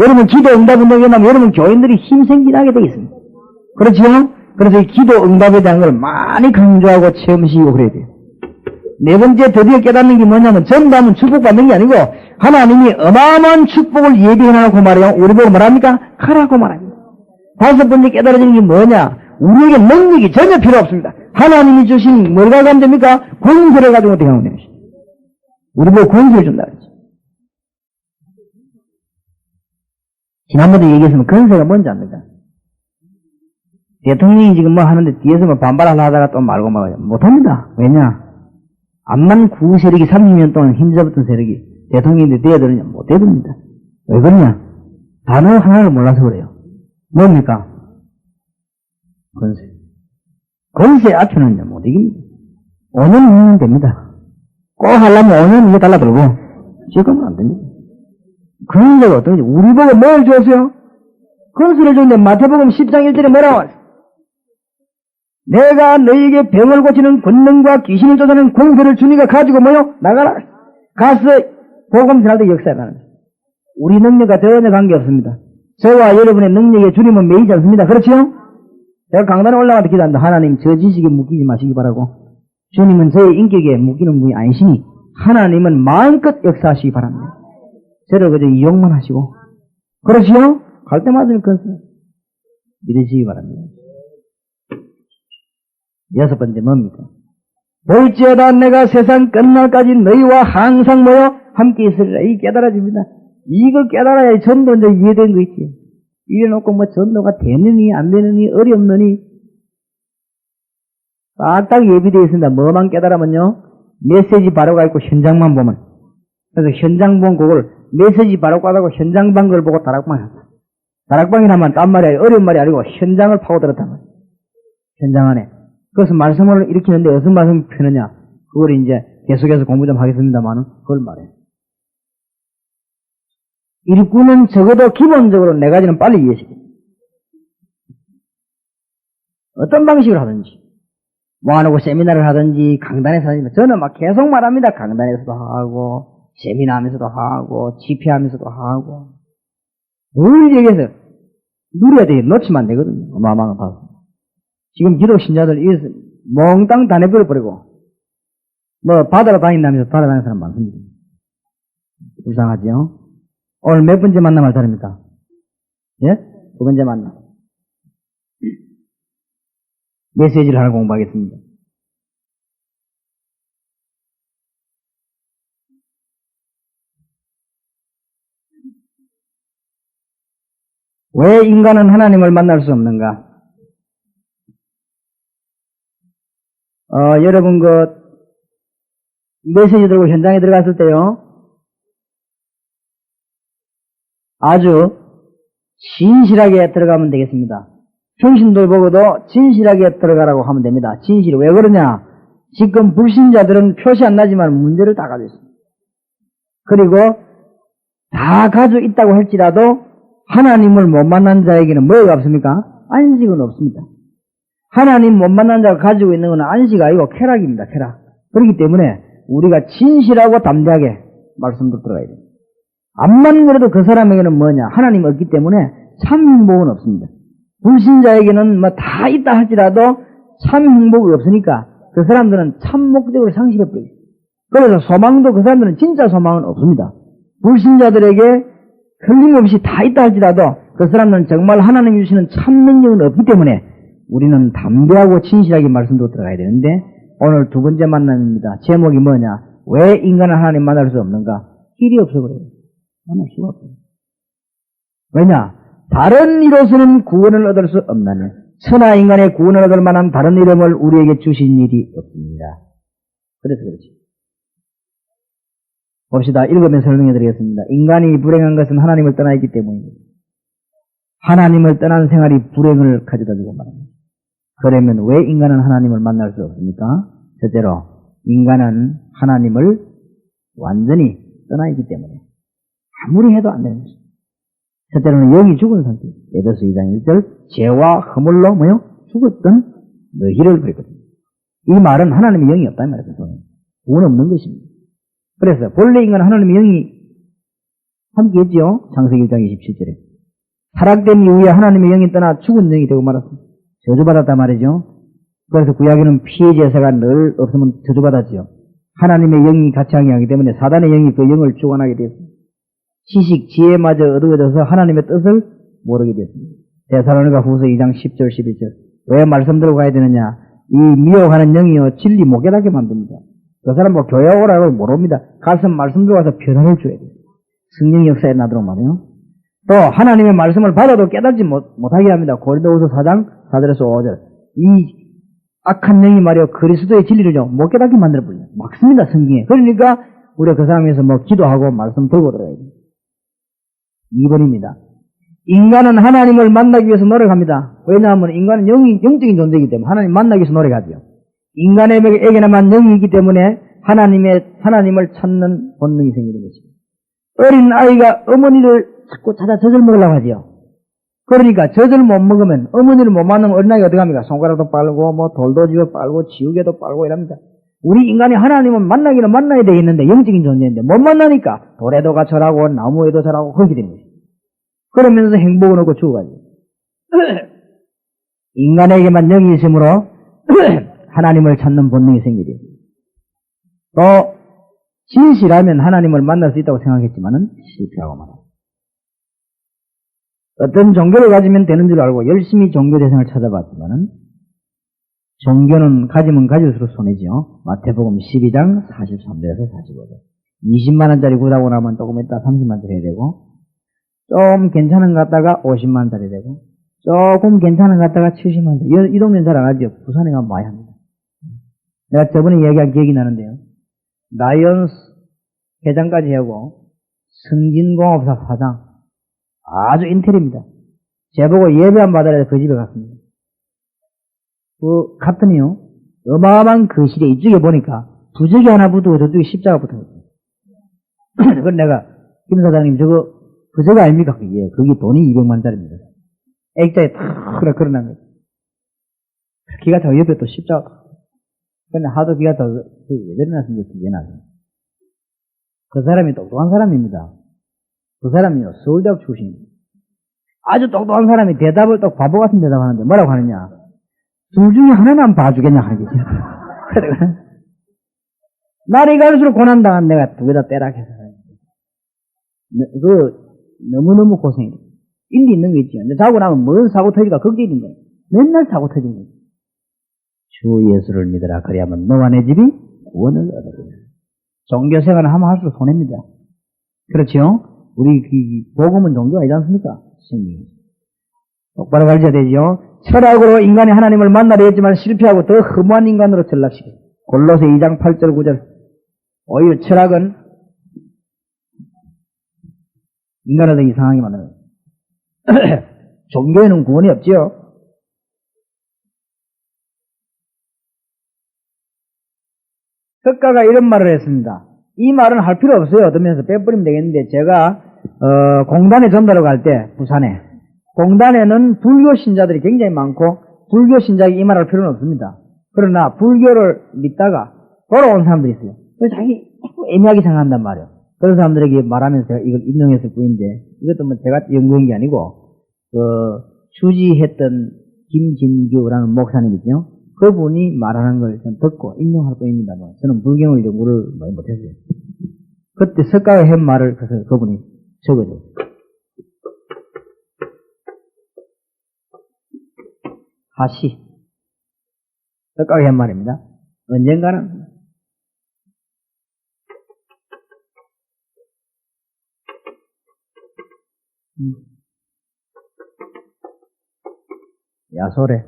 여러분 기도 응답 운동이 나면 여러분 교인들이 힘 생기게 되어 있습니다. 그렇죠? 그래서 이 기도 응답에 대한 걸 많이 강조하고 체험시키고 그래야 돼요. 네 번째 드디어 깨닫는 게 뭐냐면 전도하면 축복받는 게 아니고 하나님이 어마어마한 축복을 예비해놓고 말이에요. 우리 보고 뭐랍니까? 가라고 말합니다. 다섯 번째 깨달아지는 게 뭐냐? 우리에게 능력이 전혀 필요 없습니다. 하나님이 주신 뭘가 가면 됩니까? 권세를 가지고 어떻게 하면 됩니까? 우리 보고 권세를 준다 그랬죠. 지난번에 얘기했으면 권세가 뭔지 압니까? 대통령이 지금 뭐 하는데 뒤에서 뭐 반발하려 하다가 또 말고 말아요. 못합니다. 왜냐? 암만 구 세력이 30년 동안 힘잡았던 세력이 대통령이 돼야 되느냐? 못 됩니다. 왜 그러냐? 단어 하나를 몰라서 그래요. 뭡니까? 권세. 권세 앞에는 못 이깁니다. 5년이면 됩니다. 꼭 하려면 5년 이게 달라들고, 지금은 안 됩니다. 권세가 어떤지, 우리 보고 뭘 줬어요? 권세를 줬는데 마태복음 10장 1절에 뭐라고 하죠? 내가 너희에게 병을 고치는 권능과 귀신을 쫓아내는 권세를 주니까 가지고 뭐요? 나가라. 가서 복음 전할 때 역사에 나는 거예요. 우리 능력과 전혀 관계없습니다. 저와 여러분의 능력에 주님은 매이지 않습니다. 그렇죠? 제가 강단에 올라가서 기도합니다. 하나님 저 지식에 묶이지 마시기 바라고 주님은 저의 인격에 묶이는 분이 아니시니 하나님은 마음껏 역사하시기 바랍니다. 저를 그저 이용만 하시고 그렇지요? 갈 때마다 그것을 믿으시기 바랍니다. 여섯 번째 뭡니까? 볼지어다 내가 세상 끝날까지 너희와 항상 모여 함께 있으리라. 이 깨달아집니다. 이걸 깨달아야 전도 이제 이해된 거 있지. 이래놓고 뭐 전도가 되느니 안 되느니 어렵느니 딱 예비되어 있습니다. 뭐만 깨달으면요 메시지 바로가 있고 현장만 보면 그래서 현장 본 그걸 메시지 바로 가다고 현장 본 걸 보고 다락방 한다. 다락방이라면 딴 말이 아니고 어려운 말이 아니고 현장을 파고들었단 말이에요. 현장 안에. 그래서 말씀을 일으키는데 어떤 말씀을 펴느냐 그걸 이제 계속해서 공부 좀 하겠습니다만은 그걸 말해요. 일꾼은 적어도 기본적으로 네 가지는 빨리 이해시켜요. 어떤 방식으로 하든지 모아놓고 세미나를 하든지 강단에서 하든지 저는 막 계속 말합니다. 강단에서도 하고 세미나하면서도 하고 집회하면서도 하고 늘 얘기해서 누려야 돼요. 놓치면 안 되거든요. 어마어마한 거. 지금 기독 신자들 이래서 몽땅 다 내버려버리고 뭐 바다로 다닌다면서 바다 다니는 사람 많습니다. 불쌍하지요? 오늘 몇 번째 만남할 사람입니까? 예? 두 번째 만남. 메시지를 하나 공부하겠습니다. 왜 인간은 하나님을 만날 수 없는가? 여러분 메시지 들고 현장에 들어갔을 때요. 아주 진실하게 들어가면 되겠습니다. 평신도 보고도 진실하게 들어가라고 하면 됩니다. 진실. 왜 그러냐? 지금 불신자들은 표시 안 나지만 문제를 다 가지고 있습니다. 그리고 다 가지고 있다고 할지라도 하나님을 못 만난 자에게는 뭐가 없습니까? 안식은 없습니다. 하나님 못 만난 자가 가지고 있는 건 안식 아니고 쾌락입니다. 쾌락. 그렇기 때문에 우리가 진실하고 담대하게 말씀도 들어가야 돼요. 암만 그래도 그 사람에게는 뭐냐? 하나님이 없기 때문에 참 행복은 없습니다. 불신자에게는 뭐 다 있다 할지라도 참 행복이 없으니까 그 사람들은 참 목적을 상실해버려요. 그래서 소망도 그 사람들은 진짜 소망은 없습니다. 불신자들에게 틀림없이 다 있다 할지라도 그 사람들은 정말 하나님이 주시는 참 능력은 없기 때문에 우리는 담대하고 진실하게 말씀도 들어가야 되는데 오늘 두 번째 만남입니다. 제목이 뭐냐? 왜 인간은 하나님 만날 수 없는가? 길이 없어 그래요. 만날 수가 없어요. 왜냐? 다른 이로서는 구원을 얻을 수 없나니 천하 인간의 구원을 얻을 만한 다른 이름을 우리에게 주신 일이 없습니다. 그래서 그렇지. 봅시다. 읽으면서 설명해 드리겠습니다. 인간이 불행한 것은 하나님을 떠나 있기 때문입니다. 하나님을 떠난 생활이 불행을 가져다 주고 말합니다. 그러면 왜 인간은 하나님을 만날 수 없습니까? 첫째로 인간은 하나님을 완전히 떠나 있기 때문에 아무리 해도 안 되는 것입니다. 첫째로는 영이 죽은 상태. 에베소 2장 1절 죄와 허물로 뭐요? 죽었던 너희를 그랬거든요. 이 말은 하나님의 영이 없다는 말이에요. 구원 없는 것입니다. 그래서 본래 인간은 하나님의 영이 함께 했지요. 창세기 1장 27절에 타락된 이후에 하나님의 영이 떠나 죽은 영이 되고 말았습니다. 저주받았단 말이죠. 그래서 구약에는 피해 제사가 늘 없으면 저주받았지요. 하나님의 영이 같이 항해하기 때문에 사단의 영이 그 영을 주관하게 되었습니다. 지식, 지혜마저 어두워져서 하나님의 뜻을 모르게 되었습니다. 데살로니가 후서 2장 10절 11절. 왜 말씀 들고 가야 되느냐? 이 미혹하는 영이요 진리 못 깨닫게 만듭니다. 그 사람 뭐 교회 오라고 모릅니다. 가서 말씀 들어가서 표현을 줘야 돼요. 성령 역사에 나도록 말이요. 또 하나님의 말씀을 받아도 깨닫지 못하게 합니다. 고린도후서 4장 4절에서 5절. 이 악한 영이 말이요 그리스도의 진리를요 못 깨닫게 만들어버려요. 막습니다, 성경에. 그러니까 우리가 그 사람에서 뭐 기도하고 말씀 들고 들어가야 돼요. 2번입니다. 인간은 하나님을 만나기 위해서 노력합니다. 왜냐하면 인간은 영적인 존재이기 때문에 하나님 만나기 위해서 노력하죠. 인간에게만 영이 있기 때문에 하나님을 찾는 본능이 생기는 것입니다. 어린 아이가 어머니를 자꾸 찾아 젖을 먹으려고 하지요. 그러니까 젖을 못 먹으면 어머니를 못 만나면 어린아이가 어떻게 합니까? 손가락도 빨고 뭐 돌도 집어 빨고 지우개도 빨고 이랍니다. 우리 인간이 하나님을 만나기는 만나야 되겠는데 영적인 존재인데 못 만나니까 돌에도 가철하고 나무에도 절하고 그렇게 됩니다. 그러면서 행복은 없고 죽어가지고 인간에게만 영이 있으므로 하나님을 찾는 본능이 생기죠. 또 진실하면 하나님을 만날 수 있다고 생각했지만은 실패하고 말합니다. 어떤 종교를 가지면 되는 줄 알고 열심히 종교 대상을 찾아봤지만은 종교는 가지면 가질수록 손해지요. 마태복음 12장 43절에서 45절. 20만원짜리 구다고 나면 조금 있다 30만원짜리 해야 되고, 좀 괜찮은 것 같다가 50만원짜리 되고, 조금 괜찮은 것 같다가 70만원짜리. 이 동네는 잘 안 하죠. 부산에 가면 많이 합니다. 내가 저번에 얘기한 기억이 나는데요. 라이언스 회장까지 하고, 승진공업사 사장. 아주 인텔입니다. 제보고 예배 안 받아야 해서 그 집에 갔습니다. 갔더니요, 어마어마한 거실에 이쪽에 보니까 부적이 하나 붙고 저쪽에 십자가 붙어 있어요. 그래서 내가, 김 사장님, 저거 부적 아닙니까? 예, 거기 돈이 200만짜리입니다. 액자에 탁 걸어놓은 거예요. 기가 차고 옆에 또 십자가. 근데 하도 기가 차고, 왜 저러놨는지 기억이 나요. 그 사람이 똑똑한 사람입니다. 그 사람이요, 서울대학 출신입니다. 아주 똑똑한 사람이 대답을 또 바보 같은 대답 하는데 뭐라고 하느냐. 둘 중에 하나만 봐주겠냐 하겠죠. 날이 갈수록 고난당한 내가 두 개 다 빼락해서. 너무너무 고생이에요. 일리 있는 거 있죠. 근데 자고 나면 뭔 사고 터질까 걱정이 거예요. 맨날 사고 터지는 거예요. 주 예수를 믿으라. 그래야만 너와 내 집이 구원을 얻으리라. 종교생활을 하면 할수록 손해입니다. 그렇죠? 우리 복음은 종교가 아니지 않습니까? 스님. 똑바로 가르쳐야 되죠. 철학으로 인간이 하나님을 만나려 했지만 실패하고 더 허무한 인간으로 전락시켜. 골로새 2장 8절 9절. 오히려 철학은 인간을 더 이상하게 만들어요. 종교에는 구원이 없지요. 석가가 이런 말을 했습니다. 이 말은 할 필요 없어요. 얻으면서 빼버리면 되겠는데, 제가 공단에 전달을 갈 때 부산에 공단에는 불교 신자들이 굉장히 많고 불교 신자에게 이 말을 할 필요는 없습니다. 그러나 불교를 믿다가 돌아온 사람들이 있어요. 그래서 자기 애매하게 생각한단 말이에요. 그런 사람들에게 말하면서 제가 이걸 인용했을 뿐인데, 이것도 뭐 제가 연구한 게 아니고 주지했던 김진규라는 목사님이죠. 그분이 말하는 걸 좀 듣고 인용할 뿐입니다. 저는 불경을 연구를 많이 못했어요. 그때 석가가 한 말을 그래서 그분이 적어줘요. 하시. 석가가 한 말입니다. 언젠가는 야소래.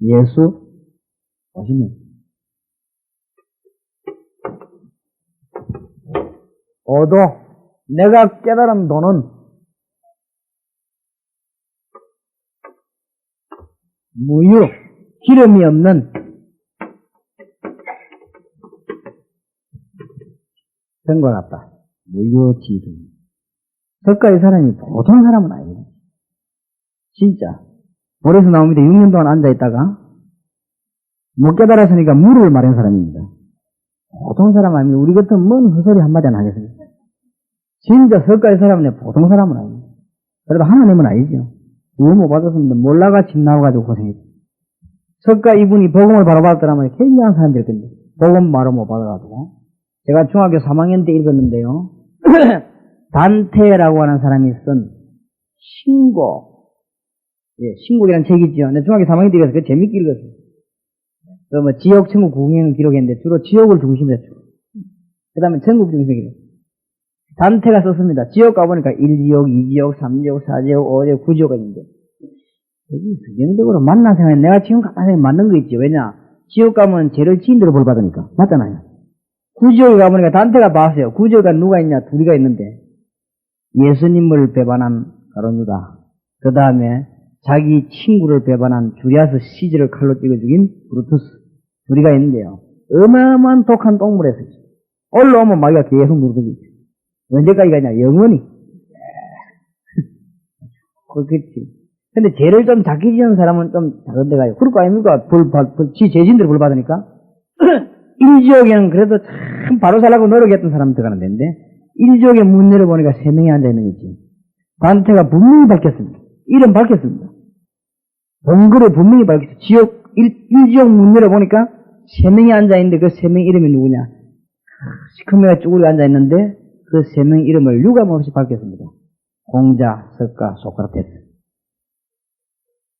예수 오시면 오도 내가 깨달은 도는 무유 기름이 없는 생과 같다. 무유지등. 석가의 사람이 보통 사람은 아니에요. 진짜 볼에서 나옵니다. 6년 동안 앉아있다가 못 깨달았으니까 무릎을 마른 사람입니다. 보통 사람 아닙니다. 우리 같은 뭔 헛소리 한마디 안 하겠습니다. 진짜 석가의 사람은 보통 사람은 아닙니다. 그래도 하나님은 아니죠. 구원 못 받았습니다. 몰라가 집 나와가지고 고생했죠. 석가 이분이 복음을 바로 받았더라면 굉장한 사람들 건데 복음 바로 못 받아가지고. 제가 중학교 3학년 때 읽었는데요. 단테라고 하는 사람이 쓴 신곡. 예, 신곡이라는 책이죠. 근데 중학교 3학년 때 읽어서 그 재밌게 읽었어요. 그 지역 천국 구경 기록했는데 주로 지역을 중심으로 했죠. 그 다음에 전국 중심으로. 단테가 썼습니다. 지역 가보니까 1지역, 2지역, 3지역, 4지역, 5지역, 9지역가 있는데. 여기 성경적으로 만난 생각에 내가 지금 가만히 생각에 맞는 거 있지. 왜냐? 지역 가면 죄를 지은 대로 벌 받으니까. 맞잖아요. 9지역에 가보니까 단테가 봤어요. 9지역에 누가 있냐? 둘이가 있는데. 예수님을 배반한 가룟유다. 그 다음에 자기 친구를 배반한 주리아스 시즈를 칼로 찍어 죽인 브루투스. 둘이가 있는데요. 어마어마한 독한 똥물에서 올라오면 마귀가 계속 누르고 있죠. 언제까지 가냐? 영원히. 그렇겠지. 근데 죄를 좀 작게 지은 사람은 좀 다른 데 가요. 그럴 거 아닙니까? 지 죄진들을 벌 받으니까. 1지역에는 그래도 참 바로 살라고 노력했던 사람 들어가는 데인데, 1지역에 문 열어보니까 3명이 앉아있는 거지. 단테가 분명히 밝혔습니다. 이름 밝혔습니다. 동글에 분명히 밝혔어요. 1지역 문 열어보니까 3명이 앉아있는데 그 3명 이름이 누구냐? 시커매가 쭈그려 앉아있는데 그 3명 이름을 유감없이 밝혔습니다. 공자, 석가, 소크라테스.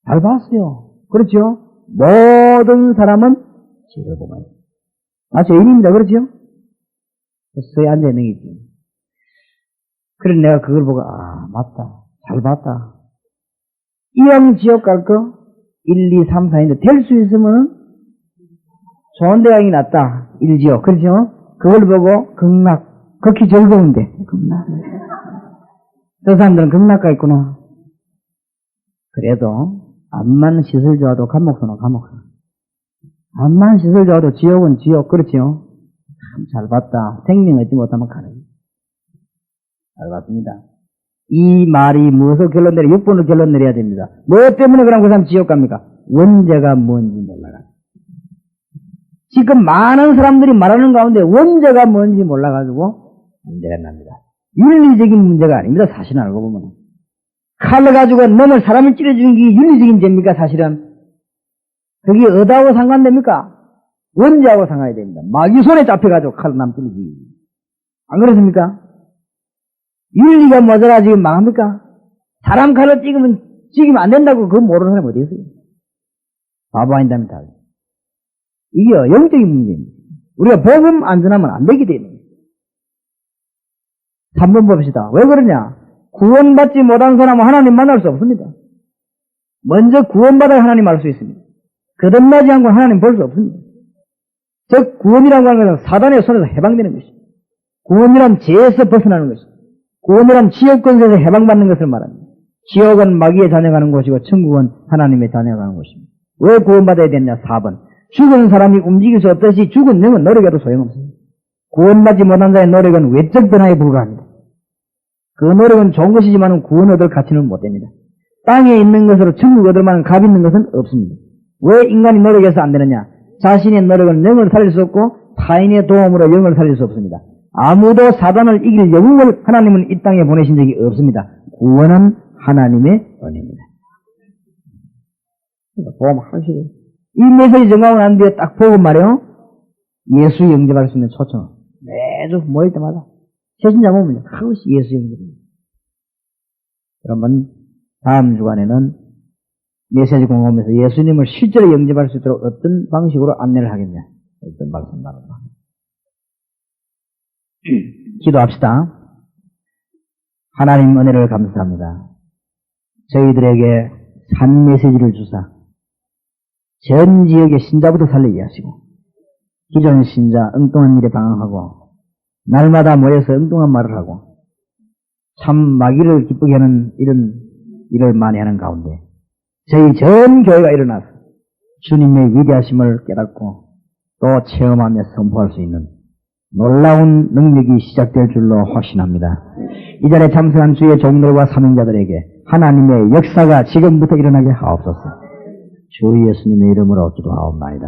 잘 봤어요. 그렇죠? 모든 사람은 죄를 범하여. 죄인입니다. 그렇죠? 서에 앉아있는 게 있죠. 그래서 내가 그걸 보고, 맞다. 잘 봤다. 이왕 지역 갈 거, 1, 2, 3, 4인데, 될 수 있으면, 좋은 대학이 낫다. 1지역. 그렇죠? 그걸 보고, 극락. 극히 즐거운데. 극락. 저 사람들은 극락가 있구나. 그래도, 암만 시설 좋아도 감옥소는 감옥소. 암만 시설 좋아도 지옥은 지옥. 그렇지요? 참 잘 봤다. 생명 얻지 못하면 가는. 잘 봤습니다. 이 말이 무엇을 결론 내려, 6번을 결론 내려야 됩니다. 뭐 때문에 그럼 그 사람 지옥 갑니까? 원죄가 뭔지 몰라가. 지금 많은 사람들이 말하는 가운데 원죄가 뭔지 몰라가지고 문제가 납니다. 윤리적인 문제가 아닙니다. 사실 알고 보면. 칼을 가지고 놈을 사람을 찌르주는 게 윤리적인 죄입니까? 사실은. 그게 어디하고 상관됩니까? 원죄하고 상관이 됩니다. 마귀 손에 잡혀가지고 칼을 남 찌르지. 안 그렇습니까? 윤리가 모자라 지금 망합니까? 사람 칼을 찍으면 안 된다고 그거 모르는 사람이 어디 있어요? 바보 아닌다면 다. 이게 영적인 문제입니다. 우리가 복음 안 전하면 안 되게 되는 거예요. 3번 봅시다. 왜 그러냐? 구원받지 못한 사람은 하나님 만날 수 없습니다. 먼저 구원받아야 하나님 알 수 있습니다. 거듭나지 않고 하나님 볼 수 없습니다. 즉 구원이라고 하는 것은 사단의 손에서 해방되는 것입니다. 구원이란 죄에서 벗어나는 것입니다. 구원이란 지옥 권세에서 해방받는 것을 말합니다. 지옥은 마귀의 자녀가는 곳이고 천국은 하나님의 자녀가는 곳입니다. 왜 구원받아야 되느냐? 4번. 죽은 사람이 움직일 수 없듯이 죽은 영은 노력해도 소용없습니다. 구원받지 못한 자의 노력은 외적 변화에 불과합니다. 그 노력은 좋은 것이지만 구원 얻을 가치는 못 됩니다. 땅에 있는 것으로 천국 얻을 만한 값 있는 것은 없습니다. 왜 인간이 노력해서 안 되느냐? 자신의 노력은 영을 살릴 수 없고 타인의 도움으로 영을 살릴 수 없습니다. 아무도 사단을 이길 영웅을 하나님은 이 땅에 보내신 적이 없습니다. 구원은 하나님의 은혜입니다. 보험하시고 이 메시지 정하고 난 뒤에 딱 보고 말이요. 예수 영접할 수 있는 초청. 매주 모일 때마다 최신자 보면 그것이 예수 영접입니다. 그러면 다음 주간에는 메시지 공부하면서 예수님을 실제로 영접할 수 있도록 어떤 방식으로 안내를 하겠냐. 어떤 말씀 나눈다. 기도합시다. 하나님 은혜를 감사합니다. 저희들에게 산 메시지를 주사 전 지역의 신자부터 살리게 하시고 기존 신자 엉뚱한 일에 방황하고 날마다 모여서 엉뚱한 말을 하고 참 마귀를 기쁘게 하는 이런 일을 많이 하는 가운데 저희 전 교회가 일어나서 주님의 위대하심을 깨닫고 또 체험하며 선포할 수 있는 놀라운 능력이 시작될 줄로 확신합니다. 이 자리에 참석한 주의 종들과 사명자들에게 하나님의 역사가 지금부터 일어나게 하옵소서. 주 예수님의 이름으로 기도하옵나이다.